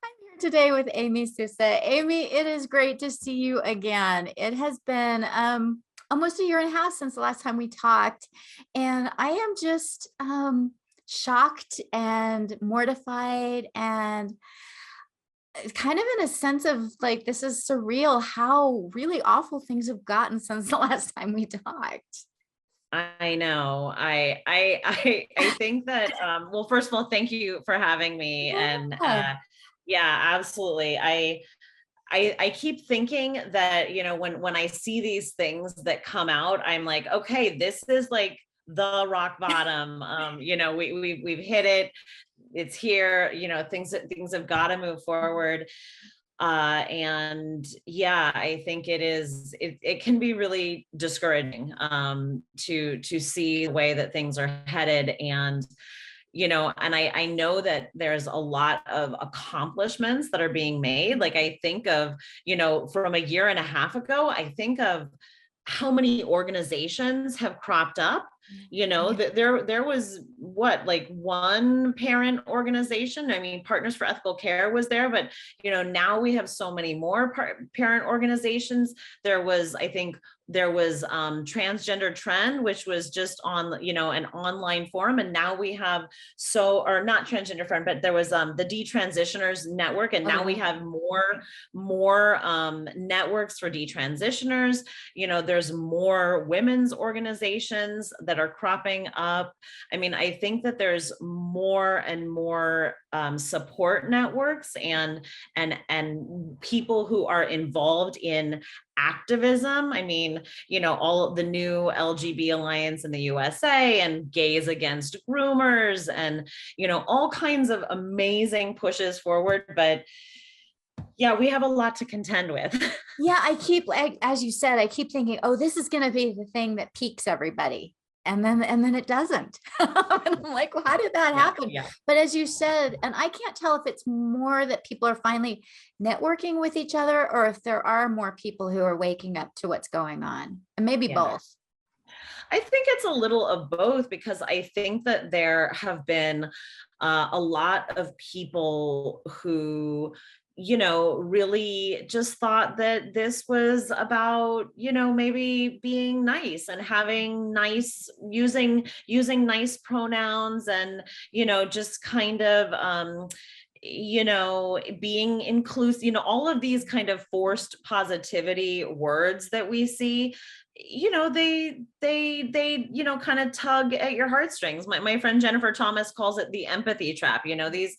I'm here today with Amy Sousa. Amy, it is great to see you again. It has been almost a year and a half since the last time we talked, and I am just shocked and mortified and kind of in a sense of like, this is surreal how really awful things have gotten since the last time we talked. I know. I think that well, first of all, thank you for having me. And Yeah. yeah, absolutely. I keep thinking that, when I see these things that come out, I'm like, okay, this is like the rock bottom. We've hit it. It's here. Things have got to move forward. And yeah, I think it can be really discouraging to see the way that things are headed. And and I know that there's a lot of accomplishments that are being made. Like I think of, from a year and a half ago, I think of how many organizations have cropped up. That there was what, like one parent organization. I mean, Partners for Ethical Care was there, but now we have so many more parent organizations. I think there was Transgender Trend, which was just on an online forum, and now we have or not Transgender Friend, but there was the Detransitioners Network, and now we have more networks for detransitioners. There's more women's organizations that are cropping up. I mean, I think that there's more and more support networks and people who are involved in activism. I mean, all of the new LGB Alliance in the USA and Gays Against Groomers and, all kinds of amazing pushes forward. But yeah, we have a lot to contend with. Yeah, as you said, I keep thinking, oh, this is going to be the thing that piques everybody. And then it doesn't. And I'm like, well, how did that happen? Yeah. But as you said, and I can't tell if it's more that people are finally networking with each other or if there are more people who are waking up to what's going on, and maybe both. I think it's a little of both, because I think that there have been a lot of people who really just thought that this was about, maybe being nice and having nice, using nice pronouns and, just kind of, being inclusive, all of these kind of forced positivity words that we see. They kind of tug at your heartstrings. My friend Jennifer Thomas calls it the empathy trap. These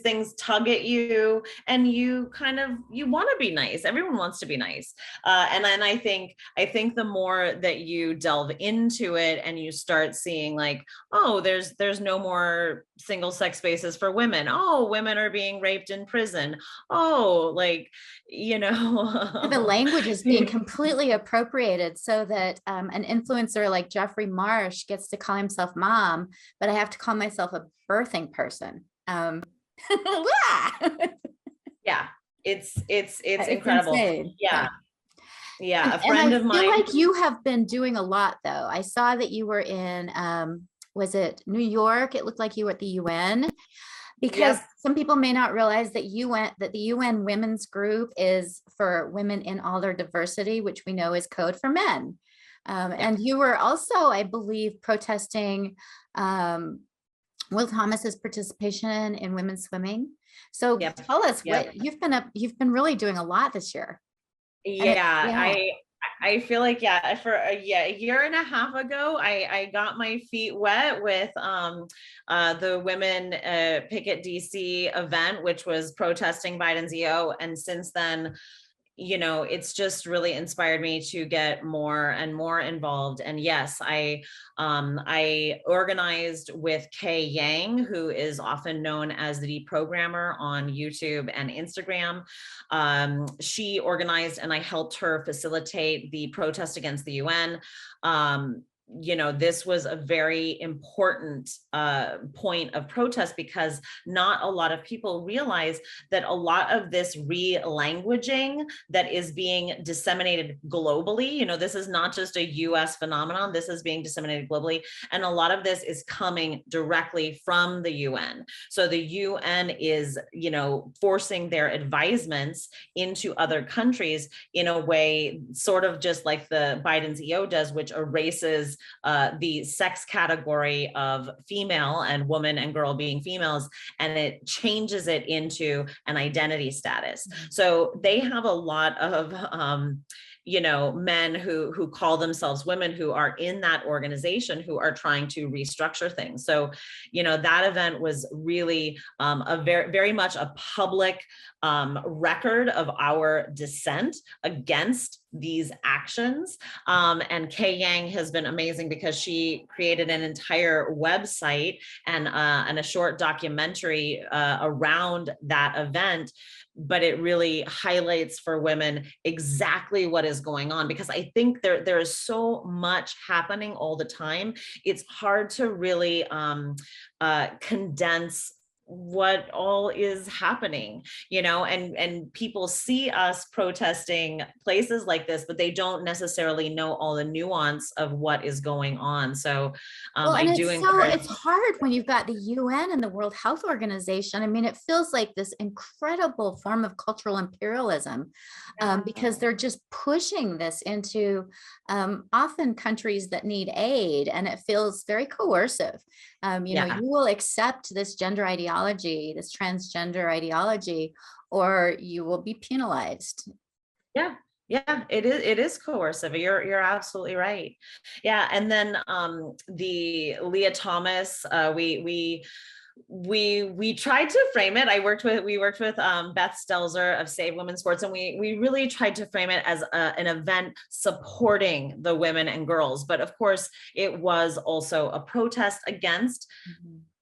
things tug at you, and you want to be nice. Everyone wants to be nice. And then I think the more that you delve into it and you start seeing like, oh, there's no more single sex spaces for women. Oh, women are being raped in prison. Oh, like, The language is being completely appropriated so that an influencer like Jeffrey Marsh gets to call himself mom, but I have to call myself a birthing person. Yeah, it's incredible. Insane. Yeah. A And I friend of mine. feel like you have been doing a lot, though. I saw that you were in, was it New York? It looked like you were at the UN. Because some people may not realize that the UN Women's Group is for women in all their diversity, which we know is code for men. And you were also, I believe, protesting Will Thomas's participation in women's swimming. So tell us what you've been really doing a lot this year. I feel like, for a year and a half ago, I got my feet wet with the Women Picket DC event, which was protesting Biden's EO. And since then, it's just really inspired me to get more and more involved. And yes, I organized with Kay Yang, who is often known as the deprogrammer on YouTube and Instagram. She organized and I helped her facilitate the protest against the UN. this was a very important point of protest, because not a lot of people realize that a lot of this re-languaging that is being disseminated globally, this is not just a US phenomenon, this is being disseminated globally. And a lot of this is coming directly from the UN. So the UN is, forcing their advisements into other countries in a way, sort of just like the Biden's EO does, which erases the sex category of female and woman and girl being females, and it changes it into an identity status. So they have a lot of men who call themselves women, who are in that organization, who are trying to restructure things. So, that event was really a very much a public record of our dissent against these actions. And Kay Yang has been amazing, because she created an entire website and a short documentary around that event. But it really highlights for women exactly what is going on, because I think there is so much happening all the time. It's hard to really condense what all is happening, and people see us protesting places like this, but they don't necessarily know all the nuance of what is going on. So I do encourage. It's hard when you've got the UN and the World Health Organization. I mean, it feels like this incredible form of cultural imperialism, because they're just pushing this into often countries that need aid, and it feels very coercive. You will accept this gender ideology, this transgender ideology, or you will be penalized. Yeah, it is coercive. You're absolutely right. Yeah, and then the Leah Thomas, we tried to frame it. We worked with Beth Stelzer of Save Women's Sports, and we really tried to frame it as an event supporting the women and girls. But of course, it was also a protest against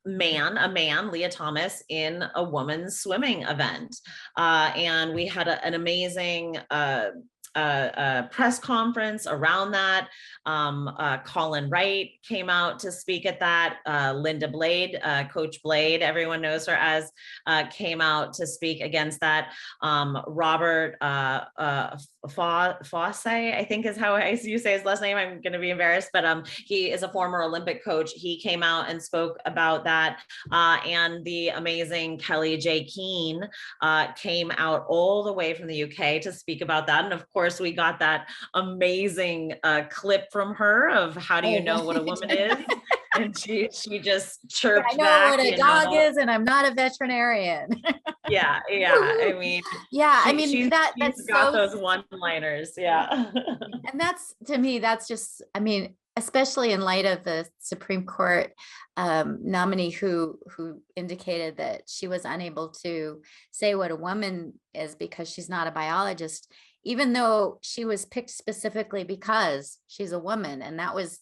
a man, Leah Thomas, in a woman's swimming event. And we had an amazing press conference around that. Colin Wright came out to speak at that. Linda Blade, Coach Blade, everyone knows her as, came out to speak against that. Robert Fosse, I think is how you say his last name. I'm going to be embarrassed, but he is a former Olympic coach. He came out and spoke about that. And the amazing Kelly J. Keane came out all the way from the UK to speak about that. And of course, we got that amazing clip from her of how do you know what a woman is? And she just chirped I know back, what a dog is, and I'm not a veterinarian. Yeah. I mean, that's got so, those one-liners. Yeah. And that's, to me, that's just, I mean, especially in light of the Supreme Court nominee who indicated that she was unable to say what a woman is because she's not a biologist, even though she was picked specifically because she's a woman, and that was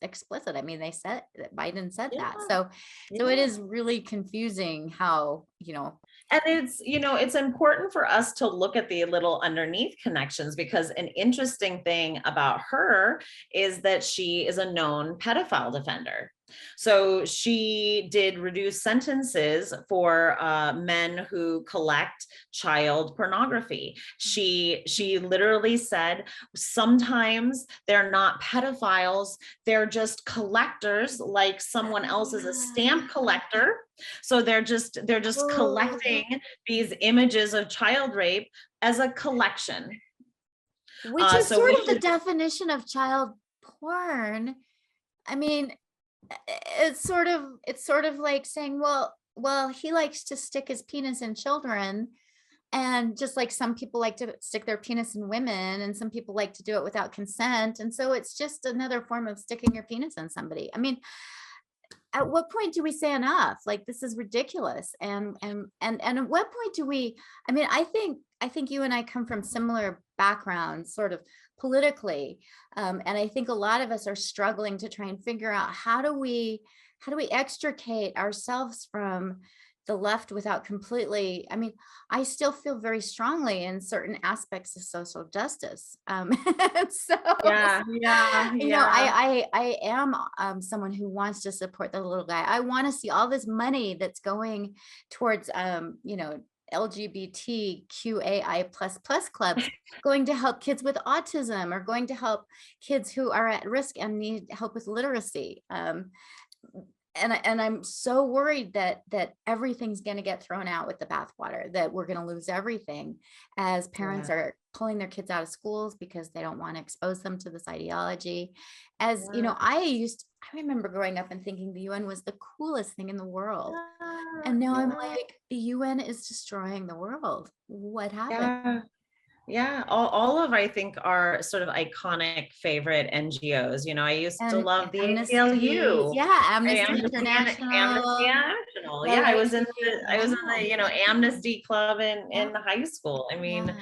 explicit. I mean, they said that Biden said that. So it is really confusing how, and it's important for us to look at the little underneath connections, because an interesting thing about her is that she is a known pedophile defender. So she did reduce sentences for men who collect child pornography. She literally said sometimes they're not pedophiles, they're just collectors, like someone else is a stamp collector. So they're just collecting these images of child rape as a collection. Which is sort of the definition of child porn. I mean, it's sort of like saying, well, he likes to stick his penis in children, and just like some people like to stick their penis in women, and some people like to do it without consent, and so it's just another form of sticking your penis in somebody. I mean, at what point do we say enough? Like, this is ridiculous. And at what point do we, I mean, I think you and I come from similar backgrounds, sort of politically. And I think a lot of us are struggling to try and figure out how do we extricate ourselves from the left without completely, I mean, I still feel very strongly in certain aspects of social justice. So, Yeah, yeah, you know, yeah. I am someone who wants to support the little guy. I want to see all this money that's going towards, you know, LGBTQAI plus clubs going to help kids with autism or going to help kids who are at risk and need help with literacy. And I'm so worried that everything's going to get thrown out with the bathwater, that we're going to lose everything as parents Yeah. are pulling their kids out of schools because they don't want to expose them to this ideology. As you know, I remember growing up and thinking the UN was the coolest thing in the world. And now I'm Yeah, like, the UN is destroying the world. What happened? yeah. Yeah, all of, I think, are sort of iconic favorite NGOs. You know, I used to And love the Amnesty, ACLU, yeah, right? Amnesty Amnesty International, International. Yeah, LAPD, I was in yeah, the, you know, Amnesty Club yeah, in high school. I mean,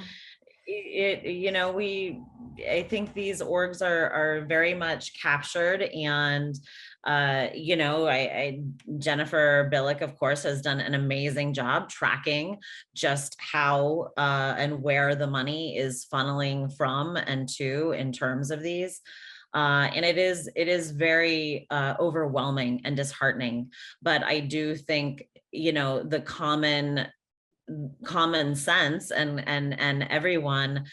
yeah. you know, I think these orgs are very much captured, and you know, Jennifer Billick, of course, has done an amazing job tracking just how and where the money is funneling from and to in terms of these. And it is very overwhelming and disheartening. But I do think, you know, the common sense and everyone,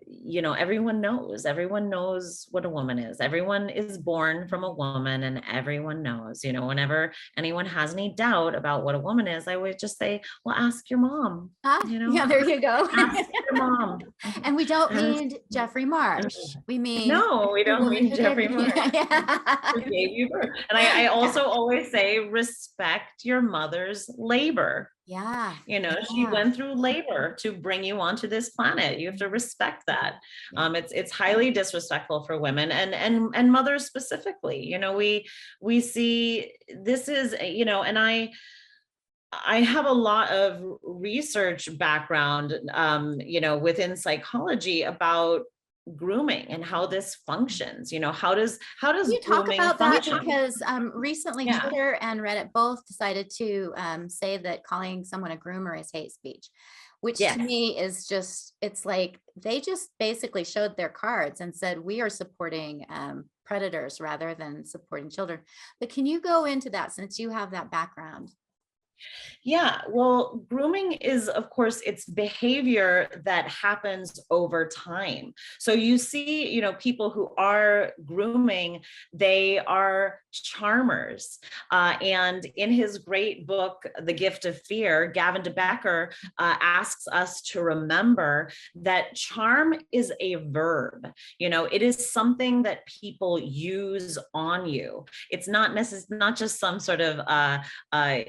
you know, everyone knows what a woman is. Everyone is born from a woman, and everyone knows, you know, whenever anyone has any doubt about what a woman is, I would just say, well, ask your mom, you know. Yeah, there you go. Ask your mom. And we don't Ask- mean Jeffrey Marsh. We mean no, we the don't woman mean who gave Jeffrey Moore, yeah. who gave you birth. And I also always say, respect your mother's labor. Yeah. You know, she went through labor to bring you onto this planet. You have to respect that. It's highly disrespectful for women and mothers specifically. You know, we see this is, you know, and I have a lot of research background, you know, within psychology about grooming and how this functions. You know, how does Can you talk grooming about that? function? Because recently Yeah. Twitter and Reddit both decided to say that calling someone a groomer is hate speech, which Yes. to me is just, it's like they just basically showed their cards and said, we are supporting predators rather than supporting children. But can you go into that since you have that background? Yeah, well, grooming is, of course, it's behavior that happens over time. So you see, you know, people who are grooming, they are charmers. And in his great book, The Gift of Fear, Gavin de Becker asks us to remember that charm is a verb. You know, it is something that people use on you. It's not necessarily not just some sort of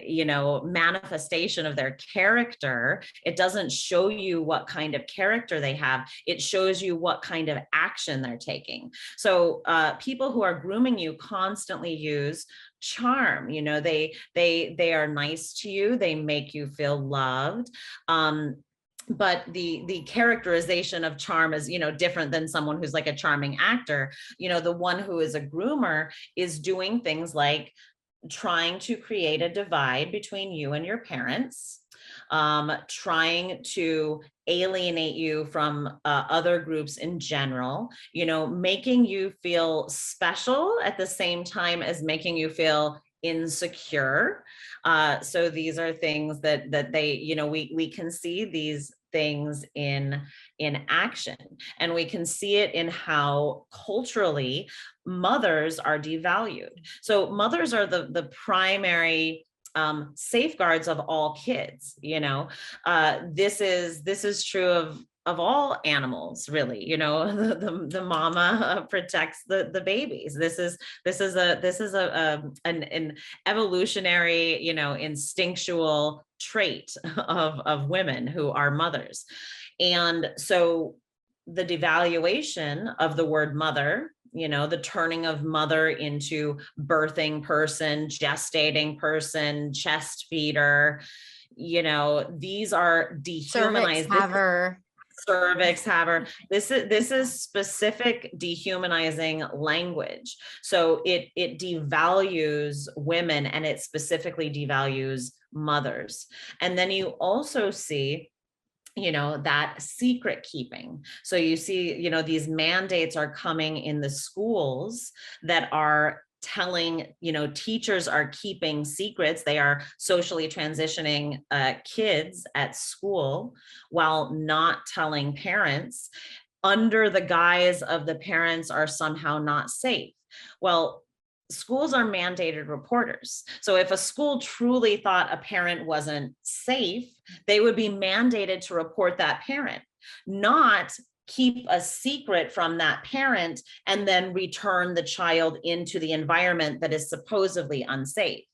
you know, manifestation of their character. It doesn't show you what kind of character they have. It shows you what kind of action they're taking. So people who are grooming you constantly use charm. You know, they are nice to you. They make you feel loved. But the characterization of charm is, you know, different than someone who's like a charming actor. You know, the one who is a groomer is doing things like trying to create a divide between you and your parents, trying to alienate you from other groups in general, you know, making you feel special at the same time as making you feel insecure. So these are things that they, you know, we can see these things in action, and we can see it in how culturally mothers are devalued. So mothers are the primary safeguards of all kids. You know, this is true of all animals, really. You know, the mama protects the babies. This is an evolutionary, you know, instinctual trait of women who are mothers. And so the devaluation of the word mother, you know, the turning of mother into birthing person, gestating person, chest feeder, you know, these are dehumanized. Cervix haver. This is specific dehumanizing language. So it devalues women, and it specifically devalues mothers. And then you also see, that secret keeping. So you see, these mandates are coming in the schools that are telling, teachers are keeping secrets. They are socially transitioning kids at school while not telling parents, under the guise of the parents are somehow not safe. Well, schools are mandated reporters. So if a school truly thought a parent wasn't safe, they would be mandated to report that parent, not keep a secret from that parent and then return the child into the environment that is supposedly unsafe.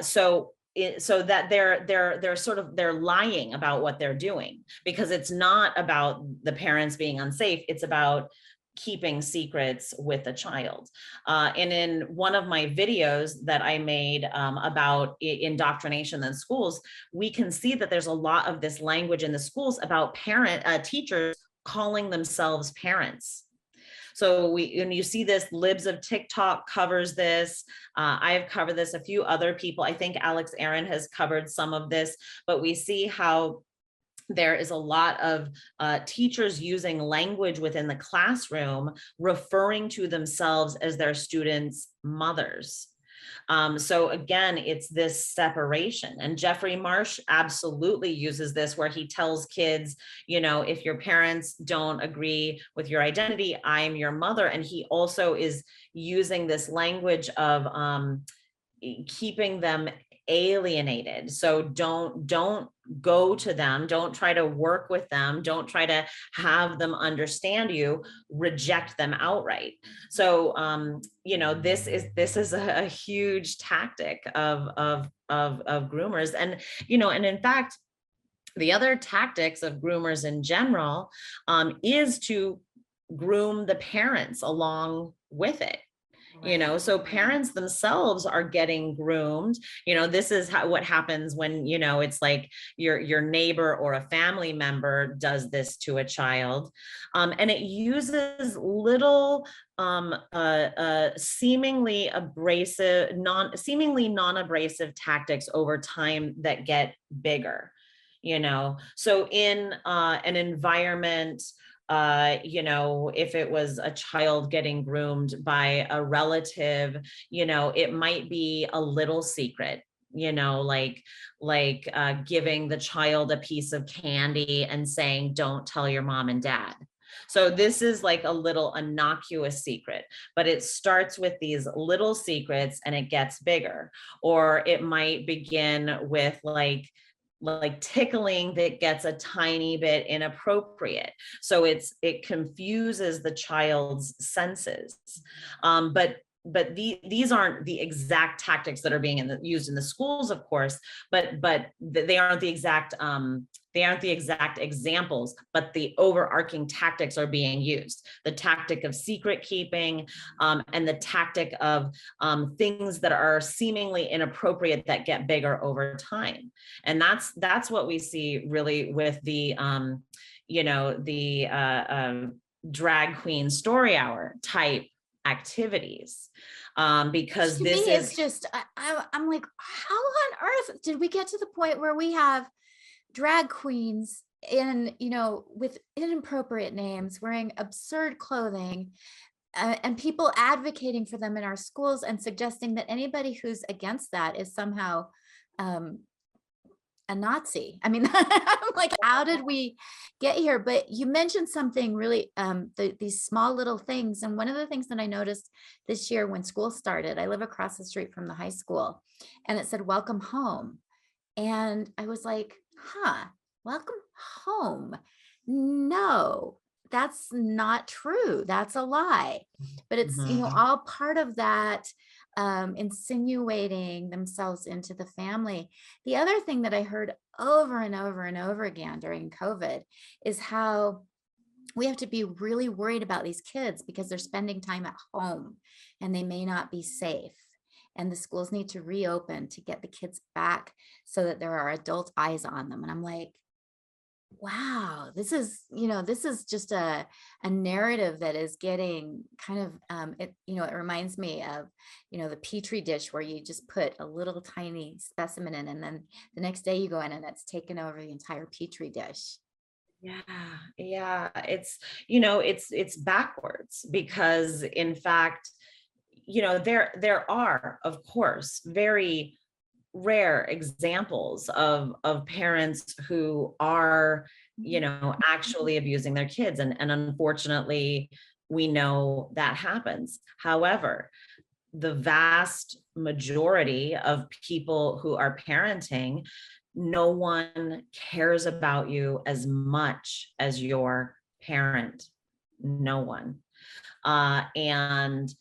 So that they're lying about what they're doing, because it's not about the parents being unsafe. It's about keeping secrets with a child. And in one of my videos that I made about indoctrination in schools, we can see that there's a lot of this language in the schools about teachers calling themselves parents. So when you see this, Libs of TikTok covers this. I've covered this, a few other people. I think Alex Aaron has covered some of this, but we see how there is a lot of teachers using language within the classroom referring to themselves as their students' mothers. So again, it's this separation. And Jeffrey Marsh absolutely uses this, where he tells kids, if your parents don't agree with your identity, I'm your mother. And he also is using this language of keeping them alienated. So don't go to them, don't try to work with them, don't try to have them understand you, reject them outright. So this is a huge tactic of groomers. And and in fact, the other tactics of groomers in general is to groom the parents along with it. So parents themselves are getting groomed. This is what happens when, it's like your neighbor or a family member does this to a child. And it uses little seemingly non-abrasive tactics over time that get bigger. So in an environment, if it was a child getting groomed by a relative, it might be a little secret, like giving the child a piece of candy and saying, don't tell your mom and dad. So this is like a little innocuous secret, but it starts with these little secrets and it gets bigger. Or it might begin with like tickling that gets a tiny bit inappropriate. So it confuses the child's senses. But these aren't the exact tactics that are being used in the schools, of course, but they aren't the exact examples, but the overarching tactics are being used. The tactic of secret keeping, and the tactic of things that are seemingly inappropriate that get bigger over time. And that's what we see really with the drag queen story hour type activities, because to this me, is it's just I'm like, how on earth did we get to the point where we have drag queens with inappropriate names, wearing absurd clothing, and people advocating for them in our schools and suggesting that anybody who's against that is somehow a Nazi. I mean, I'm like, how did we get here? But you mentioned something really, these small little things. And one of the things that I noticed this year when school started, I live across the street from the high school, and it said, welcome home. And I was like, welcome home. No, that's not true. That's a lie. But it's, all part of that insinuating themselves into the family. The other thing that I heard over and over and over again during COVID is how we have to be really worried about these kids because they're spending time at home and they may not be safe. And the schools need to reopen to get the kids back so that there are adult eyes on them. And I'm like, Wow, this is just a narrative that is getting kind of, it reminds me of, the Petri dish where you just put a little tiny specimen in, and then the next day you go in and it's taken over the entire Petri dish. Yeah, yeah. It's backwards because in fact, there are, of course, very rare examples of parents who are, actually abusing their kids. And unfortunately, we know that happens. However, the vast majority of people who are parenting, no one cares about you as much as your parent. No one. And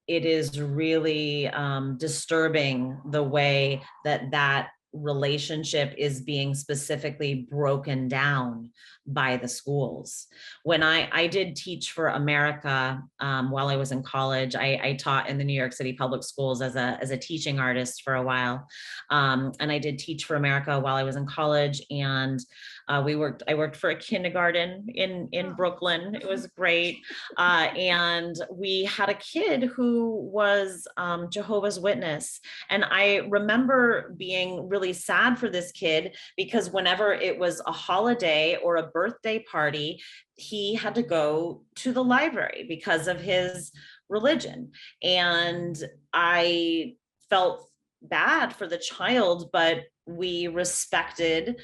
it is really disturbing the way that relationship is being specifically broken down by the schools. When I did Teach for America while I was in college, I taught in the New York City public schools as a teaching artist for a while, and I did Teach for America while I was in college. And I worked for a kindergarten in Brooklyn. It was great. And we had a kid who was Jehovah's Witness. And I remember being really sad for this kid because whenever it was a holiday or a birthday party, he had to go to the library because of his religion. And I felt bad for the child, but we respected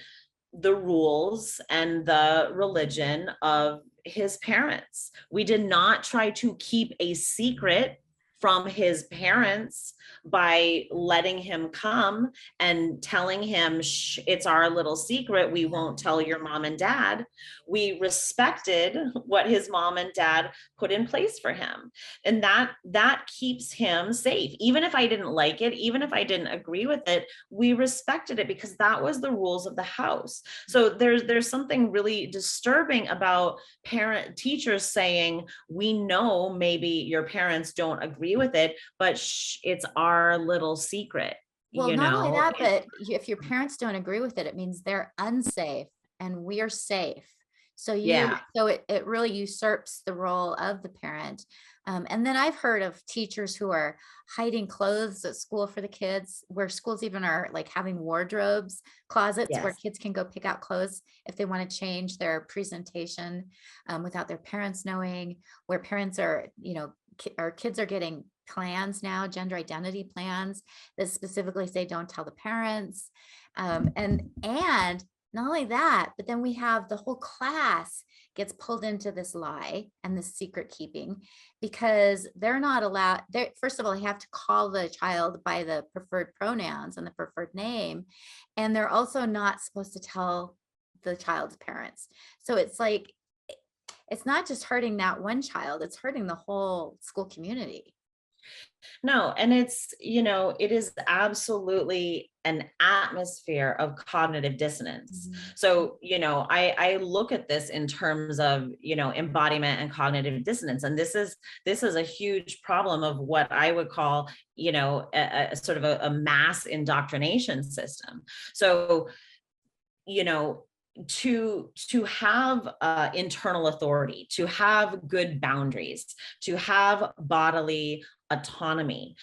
the rules and the religion of his parents. We did not try to keep a secret from his parents by letting him come and telling him, it's our little secret, we won't tell your mom and dad. We respected what his mom and dad put in place for him. And that keeps him safe. Even if I didn't like it, even if I didn't agree with it, we respected it because that was the rules of the house. So there's something really disturbing about teachers saying, we know maybe your parents don't agree with it, but it's our little secret. Well, not only that, but if your parents don't agree with it, it means they're unsafe and we are safe. So it really usurps the role of the parent. And then I've heard of teachers who are hiding clothes at school for the kids, where schools even are like having wardrobes, closets where kids can go pick out clothes if they want to change their presentation without their parents knowing, where parents are, our kids are getting plans now, gender identity plans that specifically say don't tell the parents. And not only that, but then we have the whole class gets pulled into this lie and this secret keeping because they're not allowed. First of all, they have to call the child by the preferred pronouns and the preferred name. And they're also not supposed to tell the child's parents. So it's like, it's not just hurting that one child, it's hurting the whole school community. No, and it is absolutely an atmosphere of cognitive dissonance. Mm-hmm. So, I look at this in terms of, embodiment and cognitive dissonance. And this is a huge problem of what I would call, a sort of a mass indoctrination system. So, to have internal authority, to have good boundaries, to have bodily autonomy,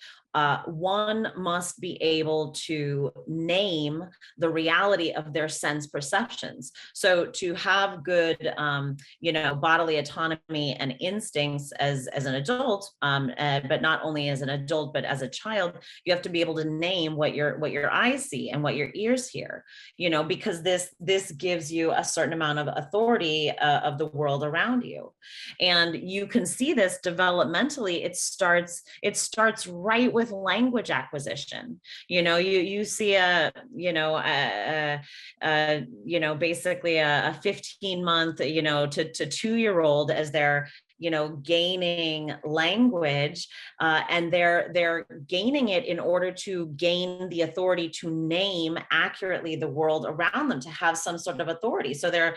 one must be able to name the reality of their sense perceptions. So to have good, bodily autonomy and instincts as an adult, but not only as an adult, but as a child, you have to be able to name what your eyes see and what your ears hear, because this gives you a certain amount of authority of the world around you. And you can see this developmentally. It starts right with language acquisition. You see basically a 15-month, to 2-year-old as they're gaining language, and they're gaining it in order to gain the authority to name accurately the world around them, to have some sort of authority. So they're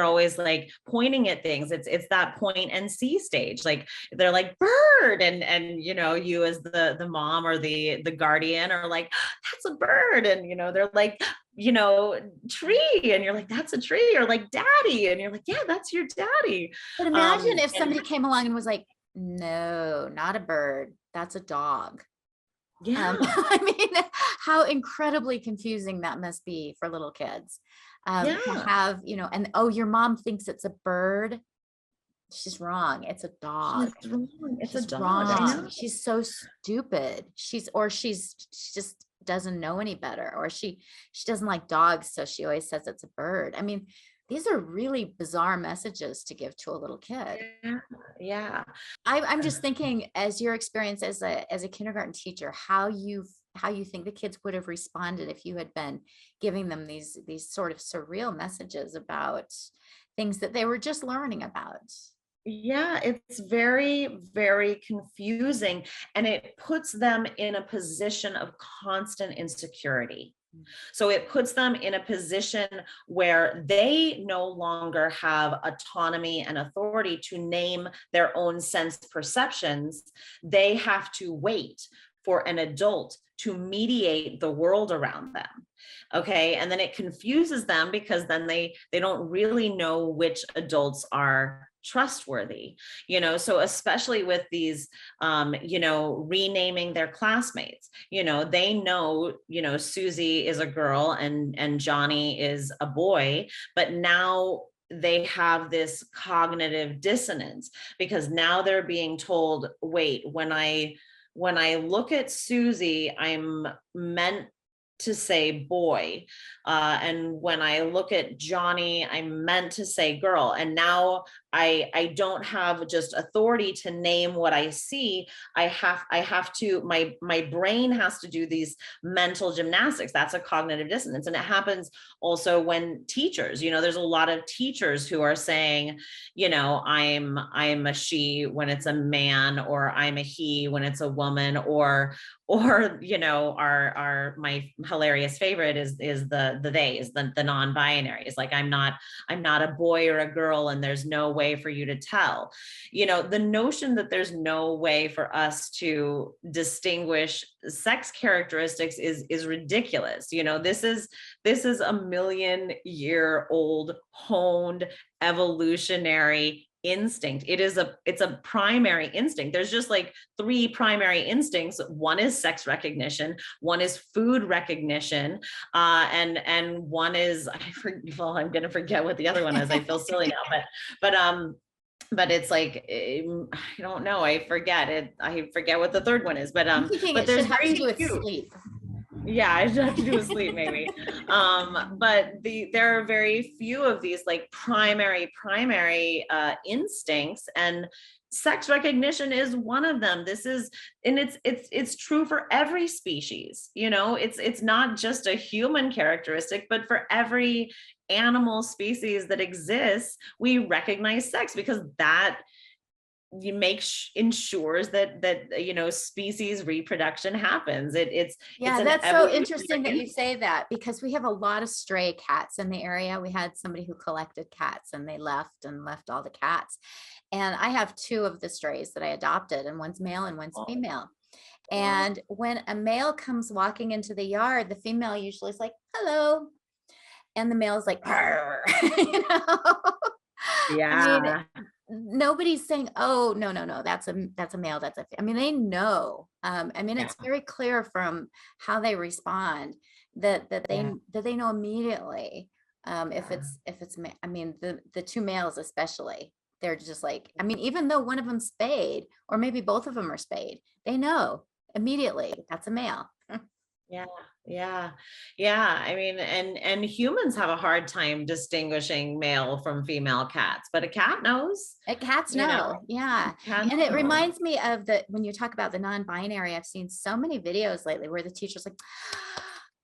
always like pointing at things. It's that point and see stage. Like they're like bird, and you as the mom or the guardian are like, that's a bird, and they're like tree, and you're like, that's a tree, or like daddy, and you're like, yeah, that's your daddy. But imagine if somebody came along and was like, no, not a bird, that's a dog. Yeah. I mean, how incredibly confusing that must be for little kids. To have, and oh, your mom thinks it's a bird. She's wrong. It's a dog. She's wrong. It's She's a dog. wrong. I know. She's so stupid. She just doesn't know any better, or she doesn't like dogs, so she always says it's a bird. I mean, these are really bizarre messages to give to a little kid. Yeah. I'm just thinking, as your experience as a kindergarten teacher, how you think the kids would have responded if you had been giving them these sort of surreal messages about things that they were just learning about. Yeah, it's very, very confusing, and it puts them in a position of constant insecurity. So it puts them in a position where they no longer have autonomy and authority to name their own sense perceptions. They have to wait for an adult to mediate the world around them. Okay. And then it confuses them, because then they don't really know which adults are trustworthy, so especially with these, renaming their classmates, they know, Susie is a girl and Johnny is a boy, but now they have this cognitive dissonance, because now they're being told, wait, when I look at Susie, I'm meant to say boy. And when I look at Johnny, I'm meant to say girl. And now I don't have just authority to name what I see. I have to, my brain has to do these mental gymnastics. That's a cognitive dissonance. And it happens also when teachers, there's a lot of teachers who are saying, I'm a she when it's a man, or I'm a he when it's a woman, or my hilarious favorite is the they, is the non-binary. It's like, I'm not a boy or a girl, and there's no way for you to tell. The notion that there's no way for us to distinguish sex characteristics is ridiculous. This is a 1,000,000-year-old honed evolutionary instinct. It's a primary instinct. There's just like 3 primary instincts. One is sex recognition, one is food recognition, and one is, I'm gonna forget what the other one is. I feel silly now, but it's like, I don't know, I forget it. I forget what the third one is, but there's have to do with sleep. Yeah, I should have to do with sleep maybe. But there are very few of these like primary instincts, and sex recognition is one of them. It's true for every species. It's not just a human characteristic, but for every animal species that exists, we recognize sex, because that ensures that species reproduction happens. That's so interesting that you say that, because we have a lot of stray cats in the area. We had somebody who collected cats, and they left all the cats, and I have 2 of the strays that I adopted, and one's male and one's female. And when a male comes walking into the yard, the female usually is like, hello, and the male is like, yeah. Nobody's saying, oh, no, that's a male, I mean, they know. It's very clear from how they respond that they know immediately. If it's the 2 males especially, they're just like, even though one of them's spayed, or maybe both of them are spayed, they know immediately that's a male. Yeah. And humans have a hard time distinguishing male from female cats, but a cat knows. Cats know. Yeah. And it reminds me of when you talk about the non-binary, I've seen so many videos lately where the teacher's like,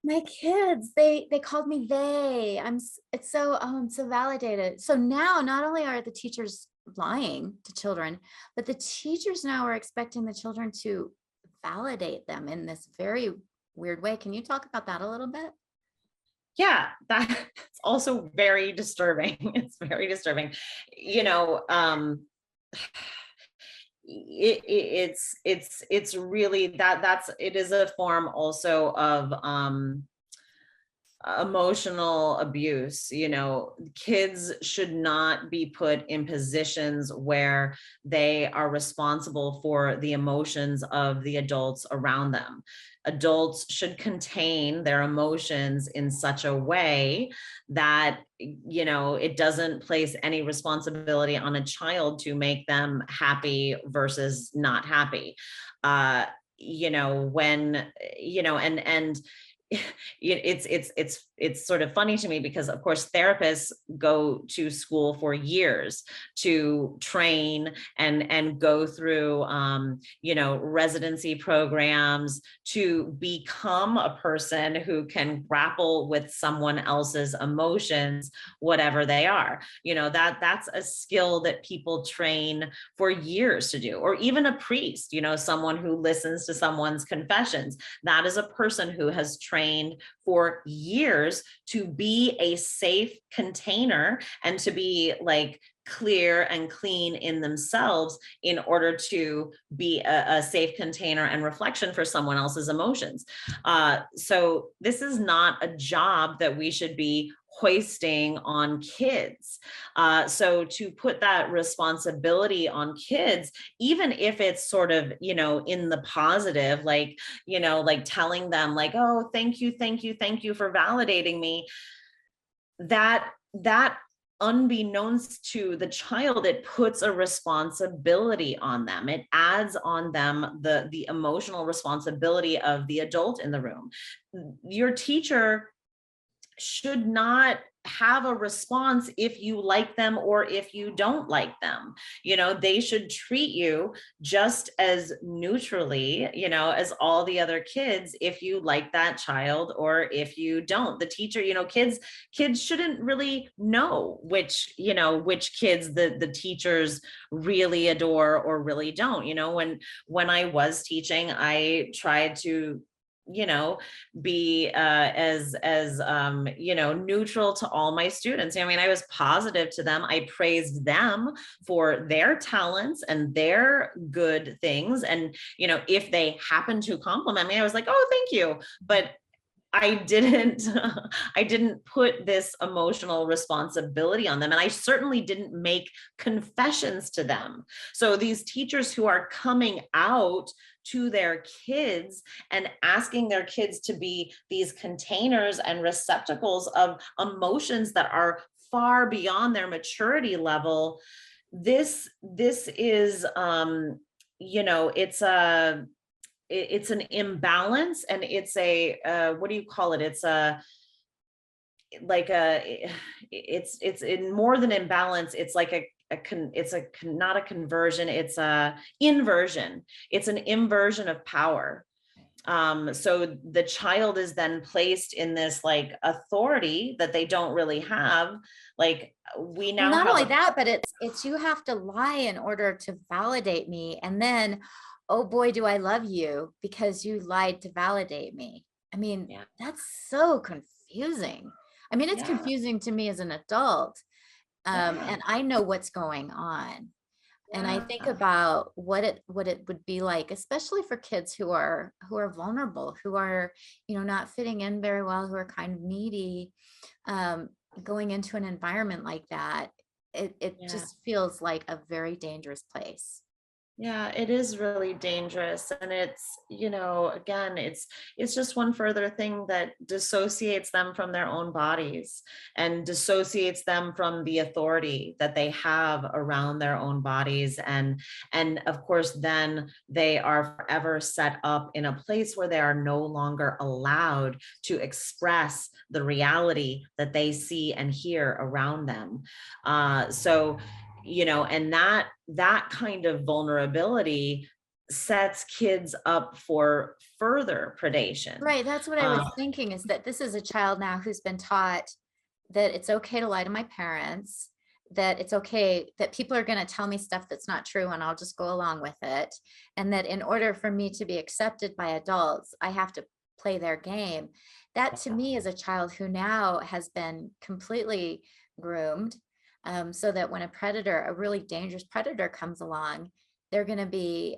my kids, they called me they. I'm so validated. So now not only are the teachers lying to children, but the teachers now are expecting the children to validate them in this very weird way. Can you talk about that a little bit? Yeah, that's also very disturbing. It's very disturbing. It's really it is a form also of emotional abuse. You know, kids should not be put in positions where they are responsible for the emotions of the adults around them. Adults should contain their emotions in such a way that, you know, it doesn't place any responsibility on a child to make them happy versus not happy. You know, when, you know, and it's sort of funny to me because of course therapists go to school for years to train and go through you know, residency programs to become a person who can grapple with someone else's emotions, whatever they are. You know, that's a skill that people train for years to do. Or even a priest, you know, someone who listens to someone's confessions, that is a person who has trained for years to be a safe container and to be like clear and clean in themselves in order to be a safe container and reflection for someone else's emotions. So this is not a job that we should be hoisting on kids. So to put that responsibility on kids, even if it's sort of, you know, in the positive, like, you know, like telling them like, oh, thank you, thank you, thank you for validating me, that unbeknownst to the child, it puts a responsibility on them. It adds on them the emotional responsibility of the adult in the room. Your teacher should not have a response if you like them or if you don't like them. You know, they should treat you just as neutrally, you know, as all the other kids, if you like that child or if you don't. The teacher, you know, kids shouldn't really know which, you know, which kids the teachers really adore or really don't. You know, when I was teaching, I tried to, you know, be as you know, neutral to all my students. I mean, I was positive to them. I praised them for their talents and their good things. And, you know, if they happened to compliment me, I was like, oh, thank you. But I didn't I didn't put this emotional responsibility on them. And I certainly didn't make confessions to them. So these teachers who are coming out to their kids and asking their kids to be these containers and receptacles of emotions that are far beyond their maturity level, this is you know, it's an imbalance, and it's a what do you call it? It's a like a it's in more than imbalance. It's like not a conversion. It's a inversion. It's an inversion of power. So the child is then placed in this like authority that they don't really have. Like we now not have only that, but it's you have to lie in order to validate me, and then, oh boy, do I love you because you lied to validate me. I mean, yeah, that's so confusing. I mean, it's yeah, confusing to me as an adult. yeah, And I know what's going on. And I think yeah. about what it would be like, especially for kids who are vulnerable, who are, you know, not fitting in very well, who are kind of needy, going into an environment like that. It Yeah. just feels like a very dangerous place. Yeah, it is really dangerous. And it's, you know, again, it's just one further thing that dissociates them from their own bodies and dissociates them from the authority that they have around their own bodies. And of course, then they are forever set up in a place where they are no longer allowed to express the reality that they see and hear around them. So you know, and that kind of vulnerability sets kids up for further predation. Right. That's what I was thinking, is that this is a child now who's been taught that it's okay to lie to my parents, that it's okay, that people are going to tell me stuff that's not true and I'll just go along with it. And that in order for me to be accepted by adults, I have to play their game. That to me is a child who now has been completely groomed, so that when a predator, a really dangerous predator comes along, they're going to be,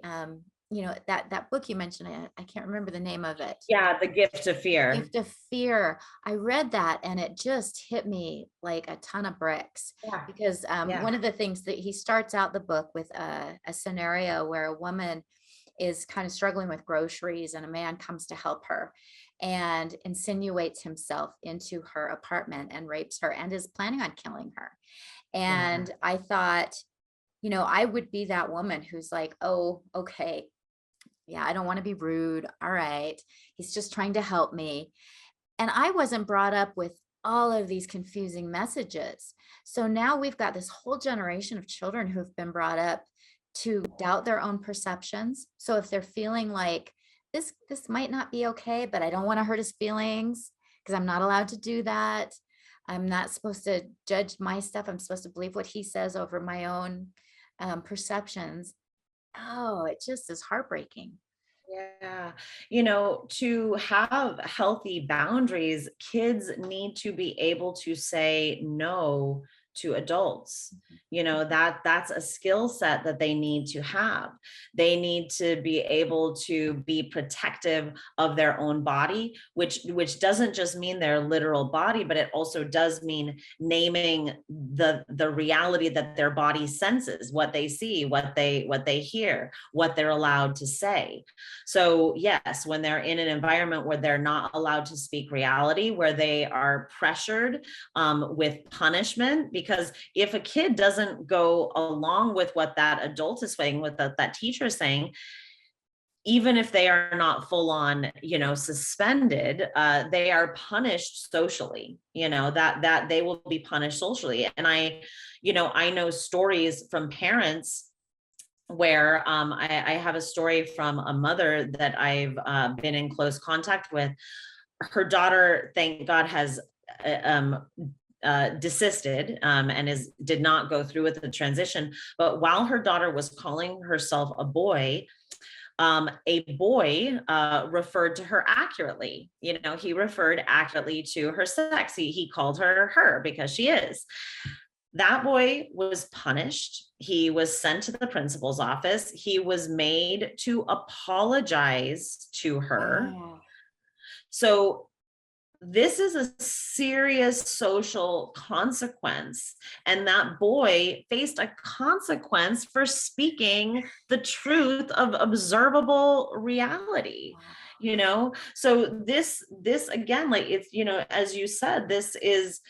that book you mentioned, I can't remember the name of it. Yeah, The Gift of Fear. Gift of Fear. I read that and it just hit me like a ton of bricks, Yeah. because one of the things that he starts out the book with a scenario where a woman is kind of struggling with groceries and a man comes to help her and insinuates himself into her apartment and rapes her and is planning on killing her. And I thought, I would be that woman who's like, oh, okay, yeah, I don't want to be rude. All right. He's just trying to help me. And I wasn't brought up with all of these confusing messages. So now we've got this whole generation of children who've been brought up to doubt their own perceptions. So if they're feeling like this might not be okay, but I don't want to hurt his feelings because I'm not allowed to do that. I'm not supposed to judge my stuff. I'm supposed to believe what he says over my own perceptions. Oh, it just is heartbreaking. Yeah. To have healthy boundaries, kids need to be able to say no to adults. That's a skill set that they need to have. They need to be able to be protective of their own body, which doesn't just mean their literal body, but it also does mean naming the reality that their body senses, what they see, what they hear, what they're allowed to say. So yes, when they're in an environment where they're not allowed to speak reality, where they are pressured with punishment, because if a kid doesn't go along with what that adult is saying, with that teacher is saying, even if they are not full on, suspended, they are punished socially, that they will be punished socially. And I know stories from parents where I have a story from a mother that I've been in close contact with. Her daughter, thank God, has desisted and did not go through with the transition. But while her daughter was calling herself a boy referred to her accurately. He referred accurately to her sex. He called her because she is. That boy was punished. He was sent to the principal's office. He was made to apologize to her. Wow. So this is a serious social consequence. And that boy faced a consequence for speaking the truth of observable reality. So this again, like, it's, as you said, this is,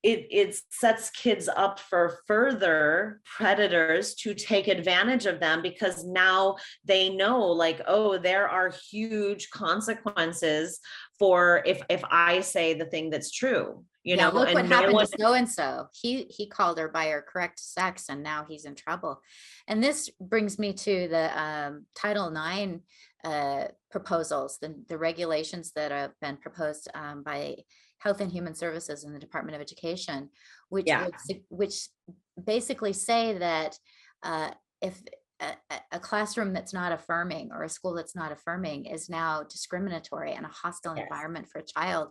it sets kids up for further predators to take advantage of them, because now they know, like, oh, there are huge consequences for if I say the thing that's true, Look and what no happened one. to so-and-so. He called her by her correct sex and now he's in trouble. And this brings me to the Title IX proposals, the regulations that have been proposed by Health and Human Services in the Department of Education, which basically say that if a classroom that's not affirming or a school that's not affirming is now discriminatory and a hostile environment for a child.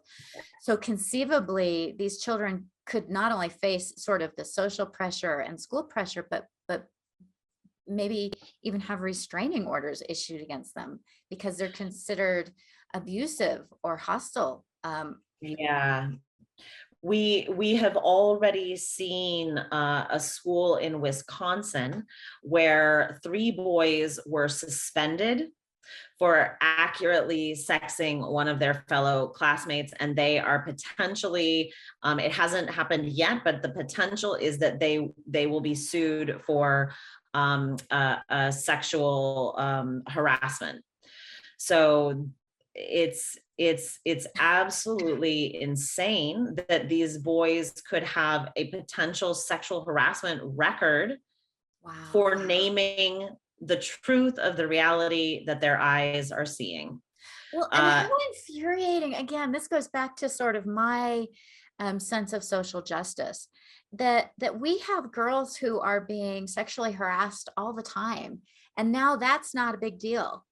So conceivably, these children could not only face sort of the social pressure and school pressure, but maybe even have restraining orders issued against them because they're considered abusive or hostile. We have already seen a school in Wisconsin where 3 boys were suspended for accurately sexing one of their fellow classmates, and they are potentially, it hasn't happened yet, but the potential is that they will be sued for sexual harassment. So it's absolutely insane that these boys could have a potential sexual harassment record for naming the truth of the reality that their eyes are seeing. Well, and how infuriating. Again, this goes back to sort of my sense of social justice, that we have girls who are being sexually harassed all the time. And now that's not a big deal.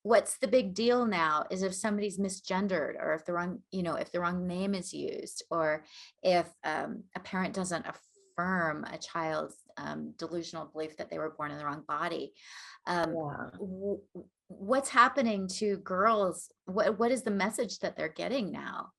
What's the big deal now is if somebody's misgendered, or if the wrong, if the wrong name is used, or if a parent doesn't confirm a child's delusional belief that they were born in the wrong body. What's happening to girls? What is the message that they're getting now?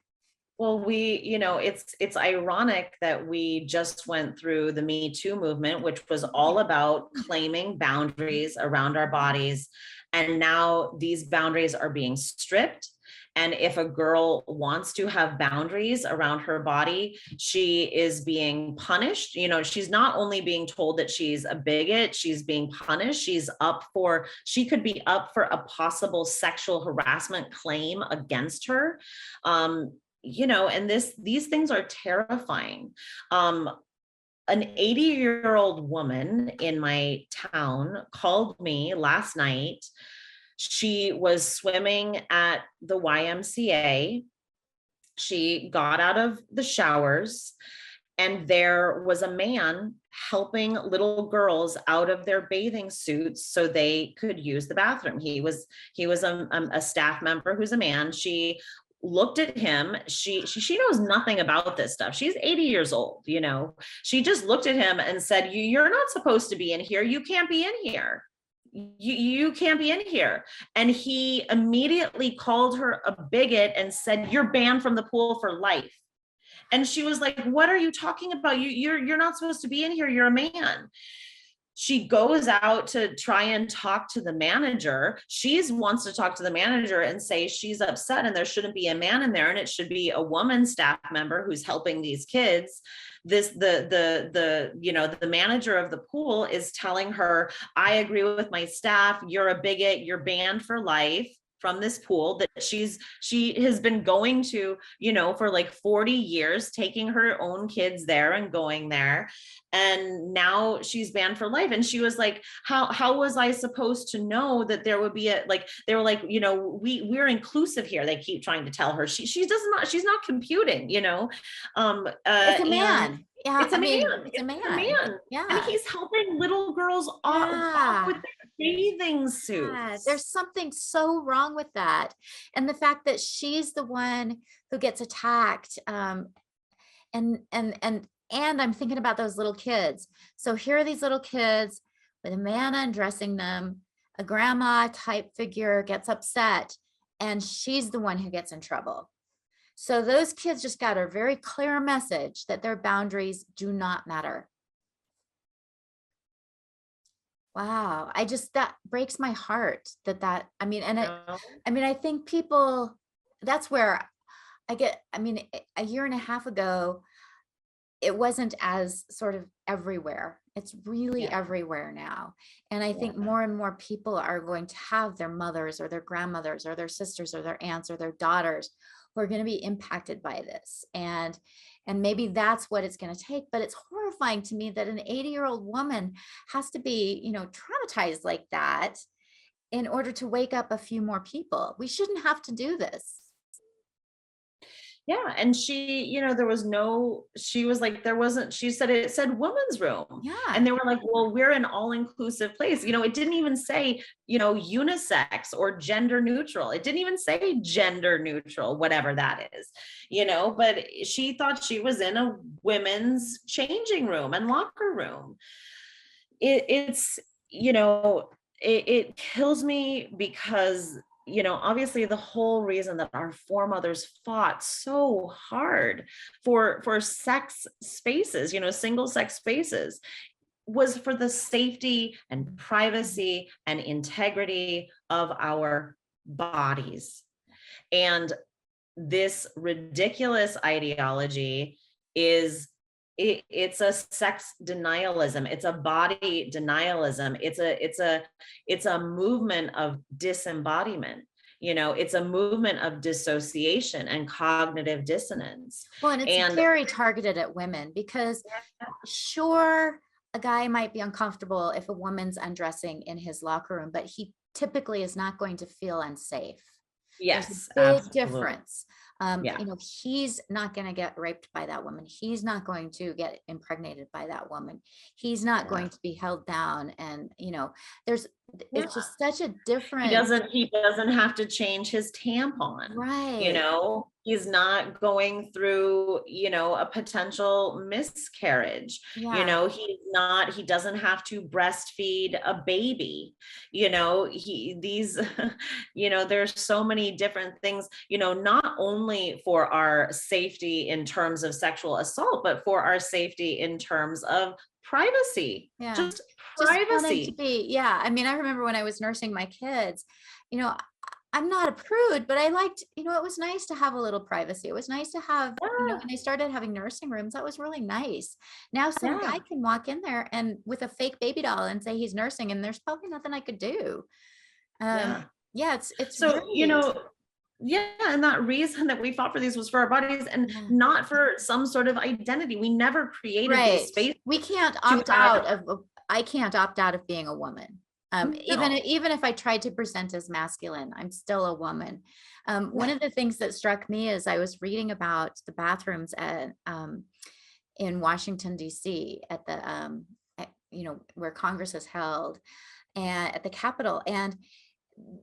Well, it's ironic that we just went through the Me Too movement, which was all about claiming boundaries around our bodies. And now these boundaries are being stripped. And if a girl wants to have boundaries around her body, she is being punished. She's not only being told that she's a bigot, she's being punished. She could be up for a possible sexual harassment claim against her. And these things are terrifying. An 80-year-old woman in my town called me last night. She was swimming at the YMCA. She got out of the showers, and there was a man helping little girls out of their bathing suits so they could use the bathroom. He was a staff member who's a man. She looked at him. She knows nothing about this stuff. She's 80 years old. She just looked at him and said, "You're not supposed to be in here. You can't be in here. You can't be in here." And he immediately called her a bigot and said, "You're banned from the pool for life." And she was like, "What are you talking about? You're not supposed to be in here. You're a man." She goes out to try and talk to the manager. She wants to talk to the manager and say she's upset and there shouldn't be a man in there and it should be a woman staff member who's helping these kids. The manager of the pool is telling her, "I agree with my staff. You're a bigot. You're banned for life from this pool that she has been going to, for like 40 years, taking her own kids there and going there. And now she's banned for life." And she was like, how was I supposed to know that there would be they were like, we're inclusive here. They keep trying to tell her she's not computing, It's a man. Yeah, it's a man. It's a man. Yeah. And he's helping little girls off with their bathing suits. Yeah, there's something so wrong with that. And the fact that she's the one who gets attacked. And I'm thinking about those little kids. So here are these little kids with a man undressing them, a grandma type figure gets upset, and she's the one who gets in trouble. So those kids just got a very clear message that their boundaries do not matter. Wow. That breaks my heart I think people, that's where a year and a half ago, it wasn't as sort of everywhere. It's really everywhere now. And I think more and more people are going to have their mothers or their grandmothers or their sisters or their aunts or their daughters who are going to be impacted by this. And maybe that's what it's going to take. But it's horrifying to me that an 80-year-old woman has to be, traumatized like that in order to wake up a few more people. We shouldn't have to do this. Yeah. And she said it said women's room. Yeah. And they were like, well, we're an all-inclusive place. It didn't even say, unisex or gender neutral. It didn't even say gender neutral, whatever that is, but she thought she was in a women's changing room and locker room. It kills me because obviously the whole reason that our foremothers fought so hard for sex spaces, single sex spaces, was for the safety and privacy and integrity of our bodies. And this ridiculous ideology it's a sex denialism. It's a body denialism. It's a movement of disembodiment. It's a movement of dissociation and cognitive dissonance. Well, and it's very targeted at women because sure, a guy might be uncomfortable if a woman's undressing in his locker room, but he typically is not going to feel unsafe. Yes, there's a big difference. Yeah. He's not going to get raped by that woman. He's not going to get impregnated by that woman. He's not going to be held down. And, it's just such a different. He doesn't have to change his tampon. Right. He's not going through, a potential miscarriage. Yeah. He doesn't have to breastfeed a baby. There's so many different things, not only for our safety in terms of sexual assault, but for our safety in terms of privacy. Yeah. Just Just wanting to privacy. be, yeah. I mean, I remember when I was nursing my kids, you know, I'm not a prude, but I liked, it was nice to have a little privacy. It was nice to have, Yeah, when they started having nursing rooms, that was really nice. Now some yeah. guy can walk in there and with a fake baby doll and say he's nursing, and there's probably nothing I could do. Yeah. Yeah, it's So, really, yeah, and that reason that we fought for these was for our bodies and yeah. not for some sort of identity. We never created these Right. spaces We can't to opt have, out of, I can't opt out of being a woman. Even, no. even if I tried to present as masculine, I'm still a woman. One Yeah. of the things that struck me as I was reading about the bathrooms in Washington, DC at the, where Congress is held and at the Capitol, and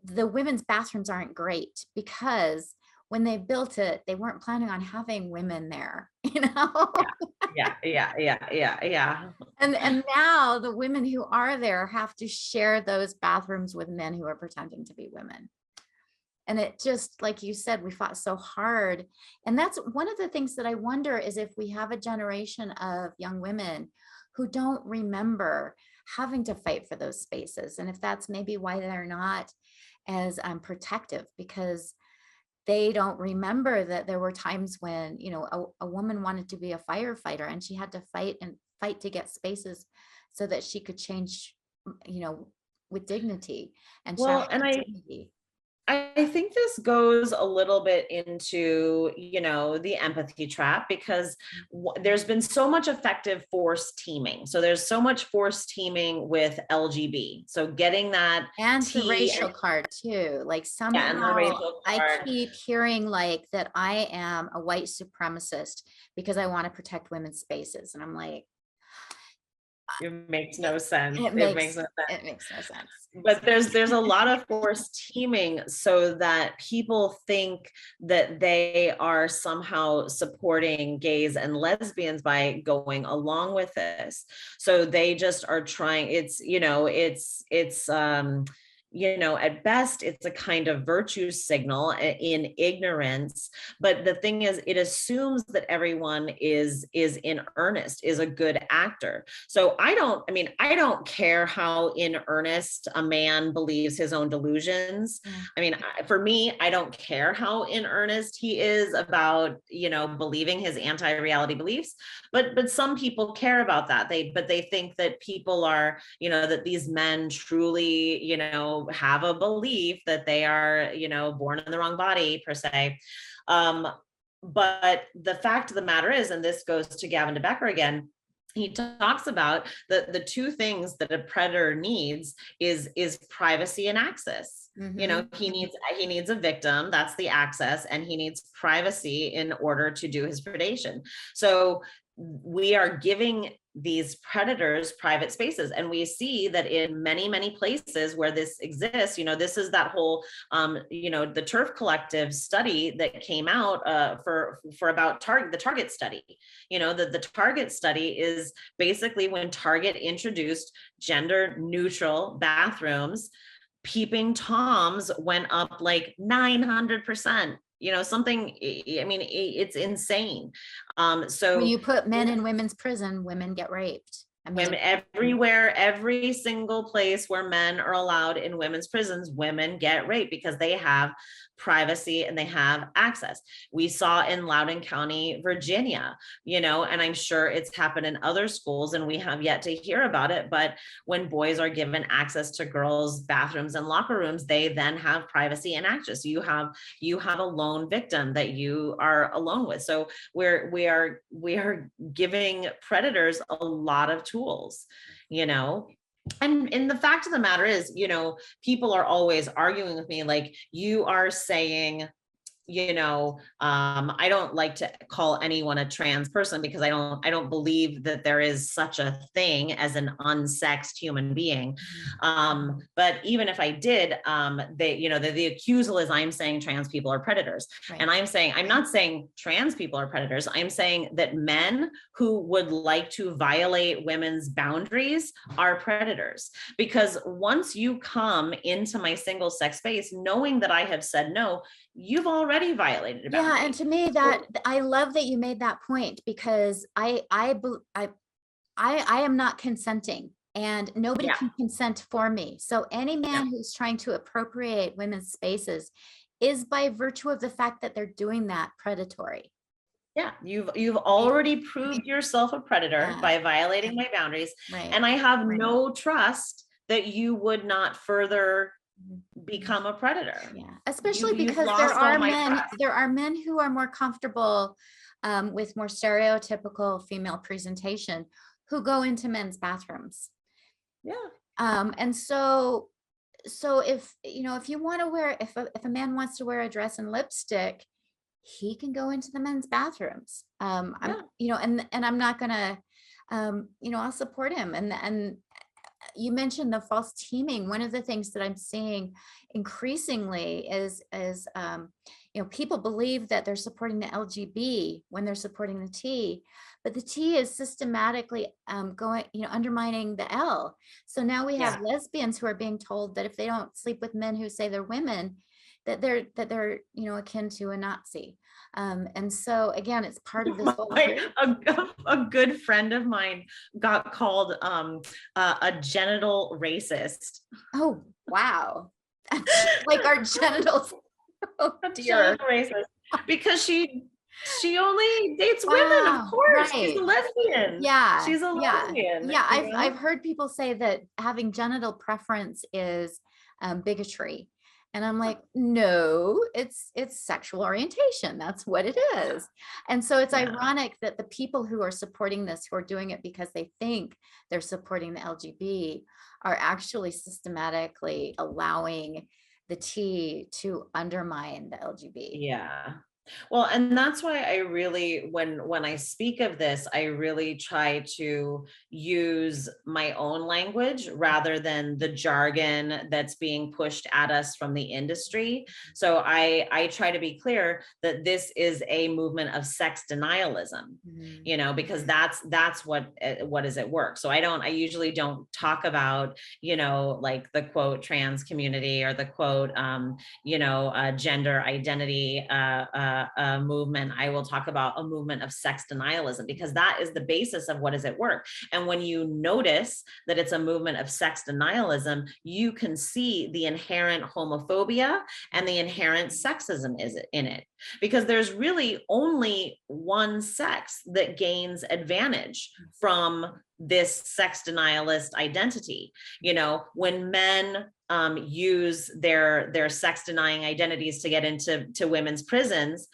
the women's bathrooms aren't great because when they built it, they weren't planning on having women there, Yeah, yeah, yeah, yeah, yeah. And now the women who are there have to share those bathrooms with men who are pretending to be women. And it just, like you said, we fought so hard. And that's one of the things that I wonder is if we have a generation of young women who don't remember having to fight for those spaces. And if that's maybe why they're not as protective, because they don't remember that there were times when, a woman wanted to be a firefighter and she had to fight to get spaces so that she could change, with dignity and Well, shaft and with I dignity. I think this goes a little bit into, the empathy trap, because there's been so much effective force teaming. So there's so much force teaming with LGB. So getting that And the T racial card too. Like and the somehow racial I card. keep hearing like that I am a white supremacist because I want to protect women's spaces. And I'm like, It makes no sense. it It makes makes no sense. it makes no sense. But there's a lot of force teaming so that people think that they are somehow supporting gays and lesbians by going along with this. So they just are trying, at best it's a kind of virtue signal in ignorance. But the thing is, it assumes that everyone is in earnest, is a good actor. So I don't care how in earnest a man believes his own delusions. For me, I don't care how in earnest he is about, believing his anti-reality beliefs. But some people care about that. They think that people are, that these men truly, have a belief that they are, born in the wrong body per se. But the fact of the matter is, and this goes to Gavin de Becker again, he talks about the two things that a predator needs is privacy and access. He needs a victim, that's the access, and he needs privacy in order to do his predation. So we are giving these predators private spaces, and we see that in many places where this exists. This is that whole the TERF collective study that came out for about the Target study. The Target study is basically when Target introduced gender neutral bathrooms, peeping toms went up like 900%. Something, it's insane. So When you put men in women's prison, women get raped. women everywhere, every single place where men are allowed in women's prisons, women get raped because they have privacy and they have access. We saw in Loudoun County, Virginia, and I'm sure it's happened in other schools and we have yet to hear about it. But when boys are given access to girls' bathrooms and locker rooms, they then have privacy and access. You have a lone victim that you are alone with. So we are giving predators a lot of tools, and the fact of the matter is, people are always arguing with me, like, you are saying I don't like to call anyone a trans person because I don't believe that there is such a thing as an unsexed human being. But even if I did, the accusal is I'm saying trans people are predators. Right. And I'm not saying trans people are predators. I'm saying that men who would like to violate women's boundaries are predators. Because once you come into my single sex space, knowing that I have said no, you've already violated a boundary. Yeah, and to me, that I love that you made that point, because I am not consenting, and nobody can consent for me. So any man who's trying to appropriate women's spaces is, by virtue of the fact that they're doing that, predatory. Yeah, you've already proved yourself a predator by violating my boundaries. Right. And I have no trust that you would not further become a predator. Yeah, especially because there are men who are more comfortable with more stereotypical female presentation who go into men's bathrooms. Yeah. And so if you want to wear, if a man wants to wear a dress and lipstick, he can go into the men's bathrooms. And I'm not gonna, I'll support him. And you mentioned the false teaming. One of the things that I'm seeing increasingly is people believe that they're supporting the LGB when they're supporting the T, but the T is systematically undermining the L. So now we have lesbians who are being told that if they don't sleep with men who say they're women, that they're akin to a Nazi. And so again, it's part of this whole a good friend of mine got called a genital racist. Oh wow. Like our genitals. Oh dear. Genital racist. Because she only dates women, of course. Right. She's a lesbian. Yeah. She's a lesbian. Yeah, I've heard people say that having genital preference is bigotry. And I'm like, no, it's sexual orientation. That's what it is. And so it's ironic that the people who are supporting this, who are doing it because they think they're supporting the LGB, are actually systematically allowing the T to undermine the LGB. Yeah. Well, and that's why I really, when I speak of this, I really try to use my own language rather than the jargon that's being pushed at us from the industry. So I try to be clear that this is a movement of sex denialism, because that's what is at work. So I usually don't talk about, like the quote trans community or the quote, gender identity, movement. I will talk about a movement of sex denialism, because that is the basis of what is at work. And when you notice that it's a movement of sex denialism, you can see the inherent homophobia and the inherent sexism is in it, because there's really only one sex that gains advantage from this sex denialist identity. When men use their sex denying identities to get into women's prisons,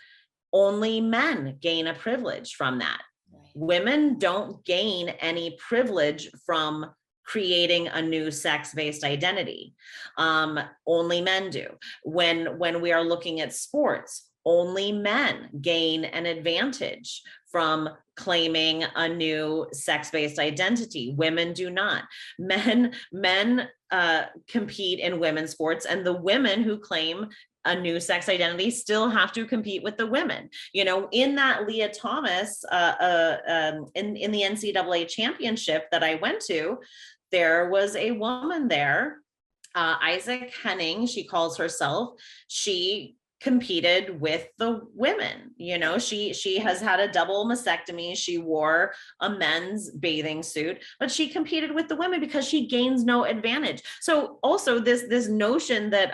only men gain a privilege from that. Right. Women don't gain any privilege from creating a new sex-based identity. Only men do. When we are looking at sports, only men gain an advantage from claiming a new sex-based identity. Women do not. Men compete in women's sports, and the women who claim a new sex identity still have to compete with the women. In that Leah Thomas, in the NCAA championship that I went to, there was a woman there, Isaac Henning, she calls herself. She competed with the women. She has had a double mastectomy. She wore a men's bathing suit, but she competed with the women because she gains no advantage. So also this notion that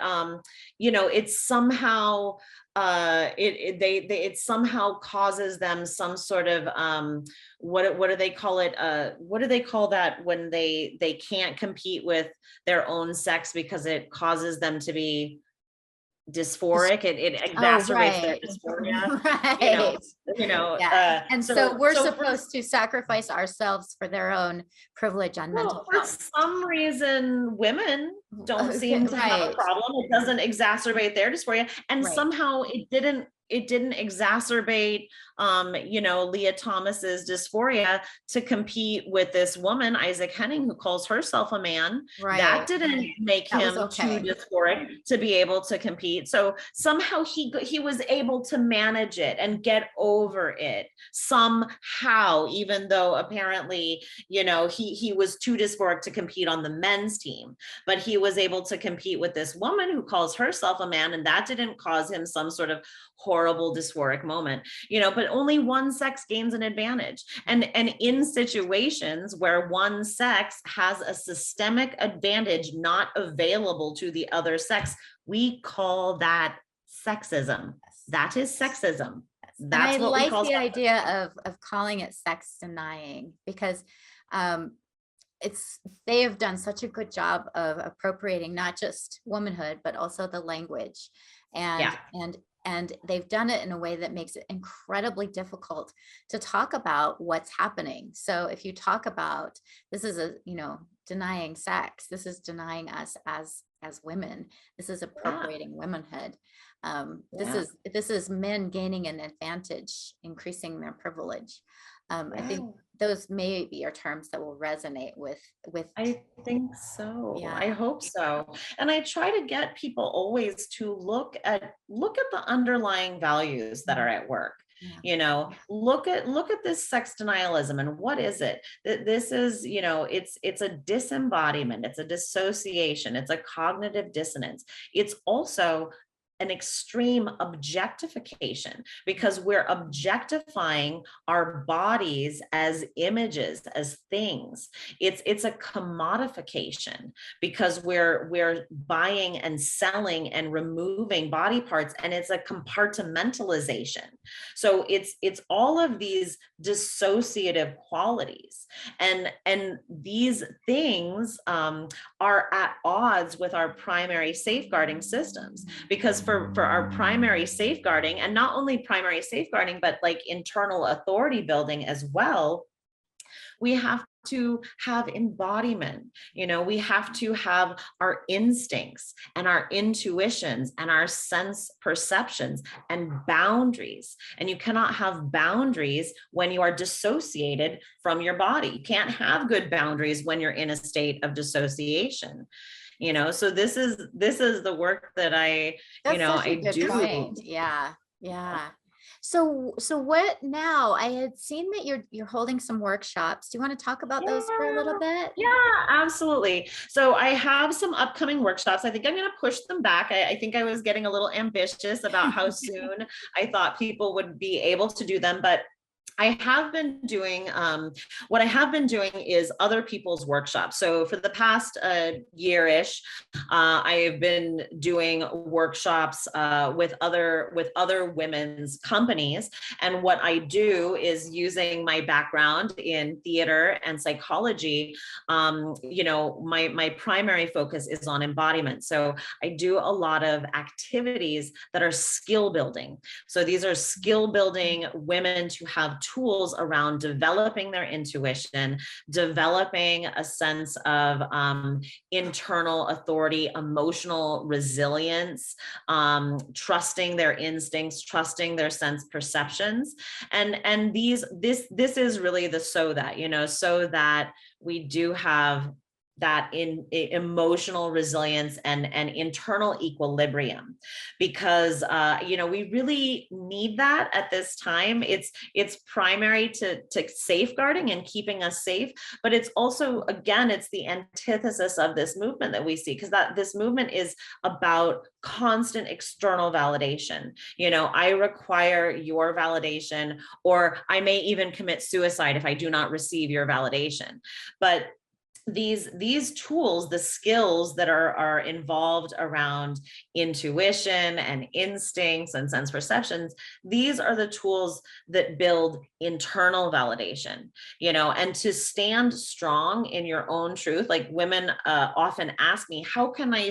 it's somehow it somehow causes them some sort of what do they call it, what do they call that when they can't compete with their own sex because it causes them to be dysphoric, it exacerbates their dysphoria. Right. And so we're supposed to sacrifice ourselves for their own privilege on mental health. For some reason, women don't Okay, seem to have a right, problem. It doesn't exacerbate their dysphoria. And right. somehow it didn't exacerbate, Leah Thomas's dysphoria to compete with this woman, Isaac Henning, who calls herself a man. That Right. didn't make That was him too okay. dysphoric to be able to compete. So somehow he was able to manage it and get over it somehow, even though apparently, he was too dysphoric to compete on the men's team, but he was able to compete with this woman who calls herself a man, and that didn't cause him some sort of horrible dysphoric moment, but only one sex gains an advantage. And in situations where one sex has a systemic advantage not available to the other sex, we call that sexism. That is sexism. That's and I what we like call the sexism. idea of calling it sex denying, because they have done such a good job of appropriating not just womanhood, but also the language. And Yeah. and they've done it in a way that makes it incredibly difficult to talk about what's happening. So if you talk about, this is denying sex, this is denying us as women, this is appropriating womanhood. This is men gaining an advantage, increasing their privilege. I think those maybe are terms that will resonate with. I think so. Yeah. I hope so. And I try to get people always to look at the underlying values that are at work. Yeah. Look at this sex denialism, and what is it? This is, it's a disembodiment, it's a dissociation, it's a cognitive dissonance. It's also an extreme objectification, because we're objectifying our bodies as images, as things. It's a commodification, because we're buying and selling and removing body parts, and it's a compartmentalization. So it's all of these dissociative qualities, and these things are at odds with our primary safeguarding systems, because for our primary safeguarding, and not only primary safeguarding, but like internal authority building as well, we have to have embodiment. We have to have our instincts and our intuitions and our sense perceptions and boundaries. And you cannot have boundaries when you are dissociated from your body. You can't have good boundaries when you're in a state of dissociation. So this is the work that I do. Point. Yeah. So what now? I had seen that you're holding some workshops. Do you want to talk about those for a little bit? Yeah, absolutely. So I have some upcoming workshops. I think I'm going to push them back. I think I was getting a little ambitious about how soon I thought people would be able to do them, but I have been doing, what I have been doing is other people's workshops. So for the past year-ish, I have been doing workshops with other women's companies. And what I do is, using my background in theater and psychology, my primary focus is on embodiment. So I do a lot of activities that are skill building. So these are skill building women to have tools around developing their intuition, developing a sense of internal authority, emotional resilience, trusting their instincts, trusting their sense perceptions. And this is really the so that we do have that in emotional resilience and internal equilibrium, because we really need that at this time. It's primary to safeguarding and keeping us safe, but it's also, again, it's the antithesis of this movement that we see, because this movement is about constant external validation. I require your validation, or I may even commit suicide if I do not receive your validation. But these tools, the skills that are involved around intuition and instincts and sense perceptions, these are the tools that build internal validation, and to stand strong in your own truth. Like, women often ask me, how can I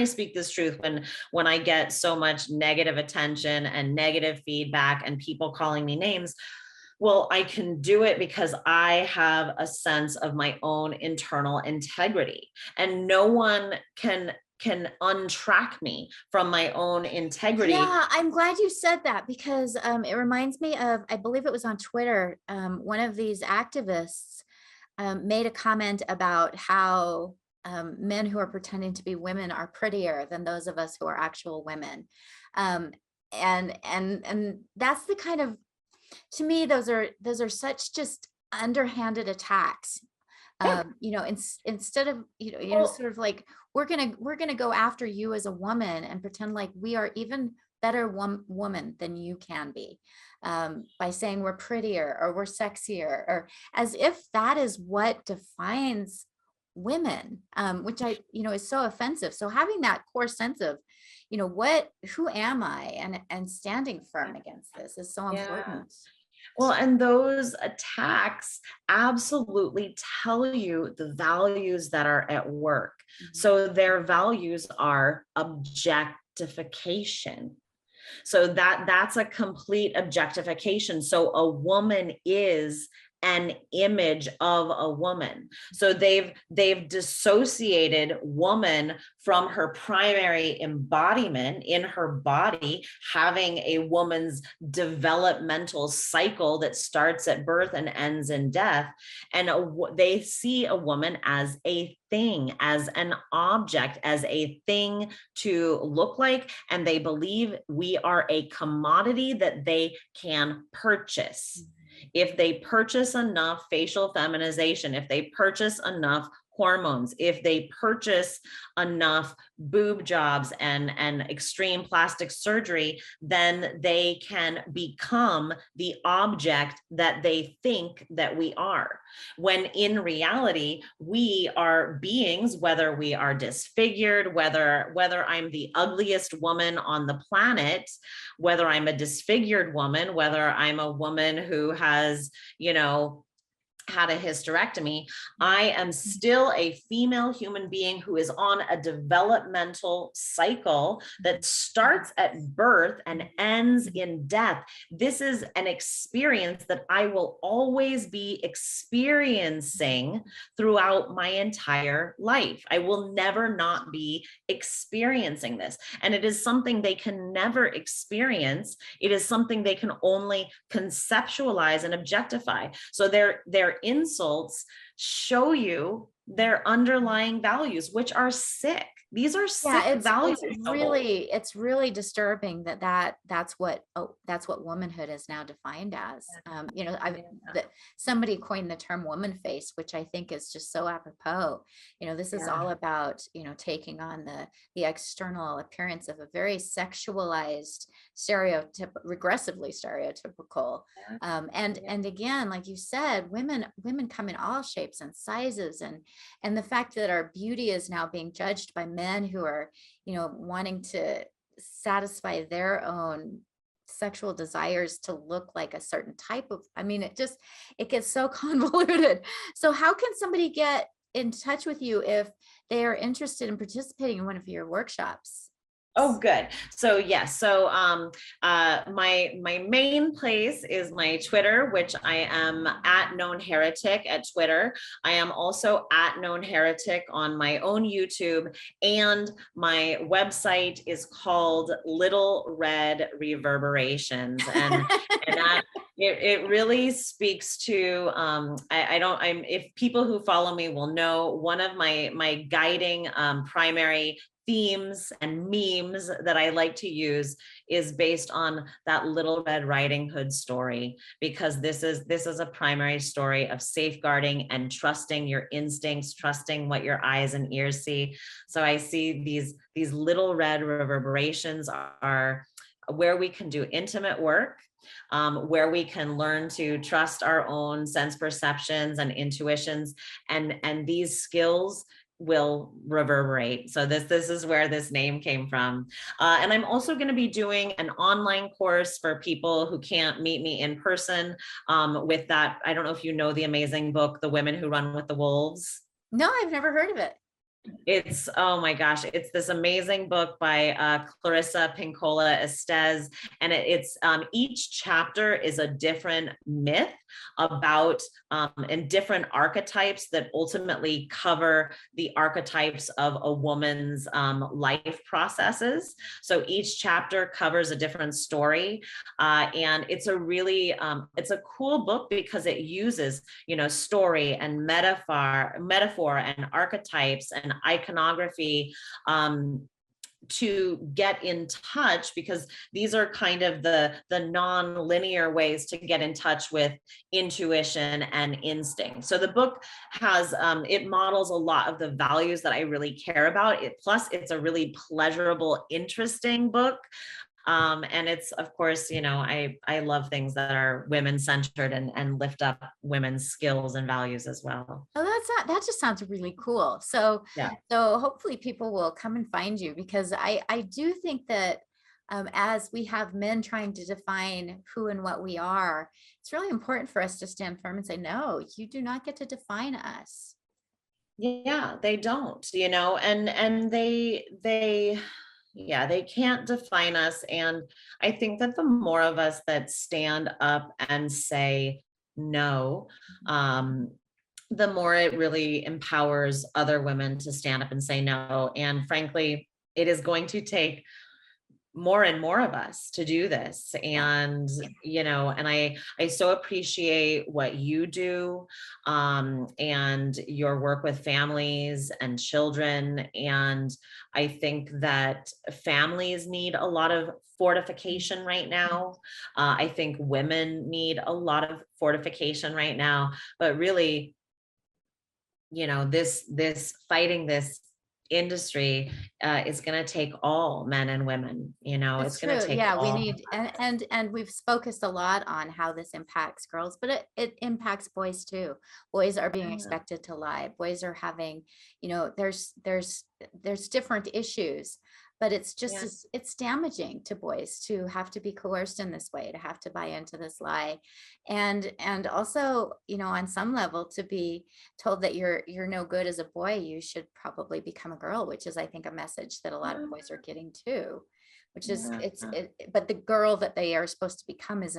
speak this truth when I get so much negative attention and negative feedback and people calling me names? Well, I can do it because I have a sense of my own internal integrity, and no one can untrack me from my own integrity. Yeah, I'm glad you said that, because it reminds me of, I believe it was on Twitter, one of these activists made a comment about how men who are pretending to be women are prettier than those of us who are actual women. Um, and that's the kind of, to me, those are such just underhanded attacks. You know, instead of, sort of like, we're gonna go after you as a woman and pretend like we are even better woman than you can be, by saying we're prettier or we're sexier, or as if that is what defines women, which is so offensive. So having that core sense of, who am I, and standing firm against this is so important. Well, and those attacks absolutely tell you the values that are at work. So their values are objectification. So that's a complete objectification. So a woman is an image of a woman. So they've dissociated woman from her primary embodiment in her body, having a woman's developmental cycle that starts at birth and ends in death. And they see a woman as a thing, as an object, as a thing to look like, and they believe we are a commodity that they can purchase. If they purchase enough facial feminization, if they purchase enough hormones, if they purchase enough boob jobs and extreme plastic surgery, then they can become the object that they think that we are. When in reality, we are beings, whether we are disfigured, whether I'm the ugliest woman on the planet, whether I'm a disfigured woman, whether I'm a woman who has, had a hysterectomy, I am still a female human being who is on a developmental cycle that starts at birth and ends in death. This is an experience that I will always be experiencing throughout my entire life. I will never not be experiencing this. And it is something they can never experience. It is something they can only conceptualize and objectify. So their insults show you their underlying values, which are sick. These are sick values. It's really disturbing that's what womanhood is now defined as. Somebody coined the term woman face, which I think is just so apropos. This is all about, taking on the external appearance of a very sexualized, regressively stereotypical. And again, like you said, women come in all shapes and sizes, and the fact that our beauty is now being judged by men who are, wanting to satisfy their own sexual desires to look like a certain type of, it gets so convoluted. So how can somebody get in touch with you if they are interested in participating in one of your workshops? Oh, good. So yes. So my main place is my Twitter, which I am at Known Heretic at Twitter. I am also at Known Heretic on my own YouTube, and my website is called Little Red Reverberations, and that it really speaks to if people who follow me will know, one of my guiding primary themes and memes that I like to use is based on that Little Red Riding Hood story, because this is a primary story of safeguarding and trusting your instincts, trusting what your eyes and ears see. So I see these little red reverberations are where we can do intimate work, where we can learn to trust our own sense perceptions and intuitions, and these skills will reverberate. So this is where this name came from. And I'm also going to be doing an online course for people who can't meet me in person, with that. I don't know if you know the amazing book, The Women Who Run with the Wolves. No, I've never heard of it. It's, oh my gosh, it's this amazing book by Clarissa Pinkola Estes. And it's each chapter is a different myth about and different archetypes that ultimately cover the archetypes of a woman's life processes. So each chapter covers a different story. And it's a really, it's a cool book because it uses, story and metaphor and archetypes and iconography to get in touch, because these are kind of the non-linear ways to get in touch with intuition and instinct. So the book has it models a lot of the values that I really care about. Plus it's a really pleasurable, interesting book. And it's, of course, I love things that are women centered and lift up women's skills and values as well. Oh, that just sounds really cool. So, Yeah. so hopefully people will come and find you, because I do think that as we have men trying to define who and what we are, it's really important for us to stand firm and say, no, you do not get to define us. Yeah, they don't, and they can't define us. And I think that the more of us that stand up and say no, the more it really empowers other women to stand up and say no. And frankly, it is going to take more and more of us to do this. And and I so appreciate what you do, and your work with families and children. And I think that families need a lot of fortification right now. I think women need a lot of fortification right now, but really, this fighting this industry is going to take all men and women. That's It's going to true. take Yeah, we all. need, and we've focused a lot on how this impacts girls, but it impacts boys too. Boys are being Yeah. expected to lie. Boys are having, there's different issues, but it's just Yeah. it's damaging to boys to have to be coerced in this way, to have to buy into this lie, and also, on some level, to be told that you're no good as a boy, you should probably become a girl, which is, I think, a message that a lot of boys are getting too, which is but the girl that they are supposed to become is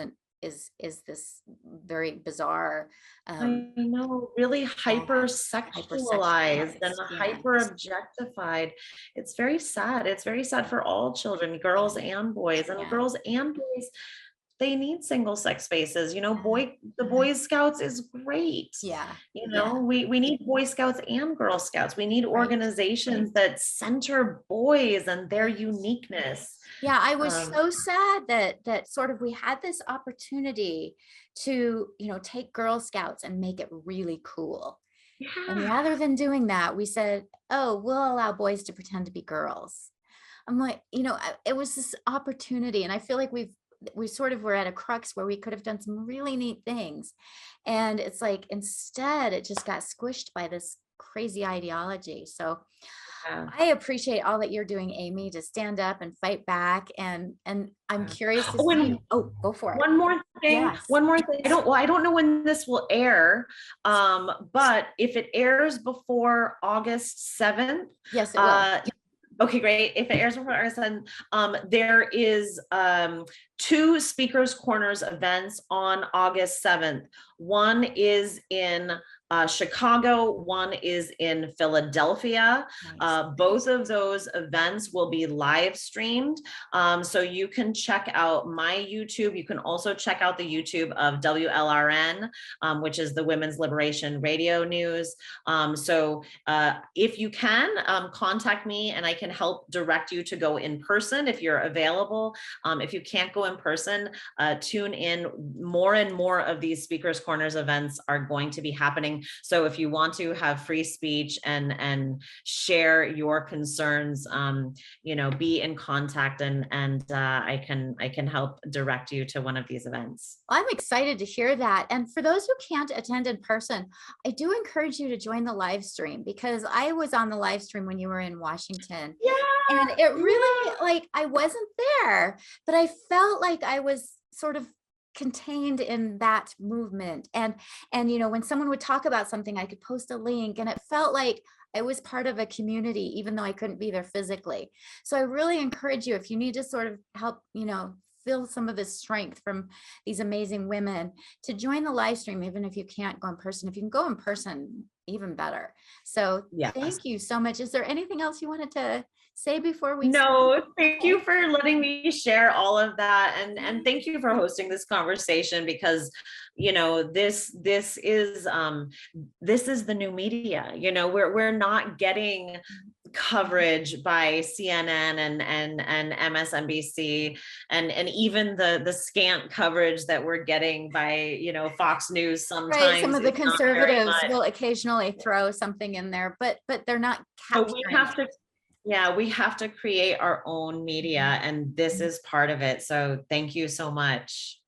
this very bizarre, I know, really hypersexualized and yeah, hyper objectified. It's very sad. It's very sad for all children, girls and boys. And yeah, girls and boys, they need single sex spaces. The Mm-hmm. Boy Scouts is great. yeah, We need Boy Scouts and Girl Scouts. We need right. organizations that center boys and their uniqueness. Yeah, I was so sad that sort of we had this opportunity to, take Girl Scouts and make it really cool. And Yeah. rather than doing that, we said, oh, we'll allow boys to pretend to be girls. I'm like, it was this opportunity, and I feel like we sort of were at a crux where we could have done some really neat things. And it's like, instead, it just got squished by this crazy ideology. So Yeah. I appreciate all that you're doing, Amy, to stand up and fight back. And I'm curious to see. Oh, go for it. One more thing. Yes. I don't know when this will air, but if it airs before August 7th, Yes, it will. okay, great. If it airs before August 7th, there is 2 Speakers Corners events on August 7th. One is in Chicago, one is in Philadelphia. Nice. Both of those events will be live streamed. So you can check out my YouTube. You can also check out the YouTube of WLRN, which is the Women's Liberation Radio News. So if you can, contact me and I can help direct you to go in person if you're available. If you can't go in person, tune in. More and more of these Speakers Corners events are going to be happening. So if you want to have free speech and share your concerns, be in contact, and I can help direct you to one of these events. I'm excited to hear that. And for those who can't attend in person, I do encourage you to join the live stream, because I was on the live stream when you were in Washington. Yeah. And it really, like, I wasn't there, but I felt like I was sort of contained in that movement. And when someone would talk about something, I could post a link, and it felt like I was part of a community, even though I couldn't be there physically. So I really encourage you, if you need to sort of help, feel some of this strength from these amazing women, to join the live stream, even if you can't go in person. If you can go in person, even better. So Yes. thank you so much. Is there anything else you wanted to say before we? No, thank you for letting me share all of that, and thank you for hosting this conversation, because this is the new media. We're not getting coverage by CNN and MSNBC, and even the scant coverage that we're getting by Fox News sometimes. Right, some of the is not very conservatives much. will occasionally throw something in there, but they're not So capturing. we have to create our own media, and this is part of it. So thank you so much.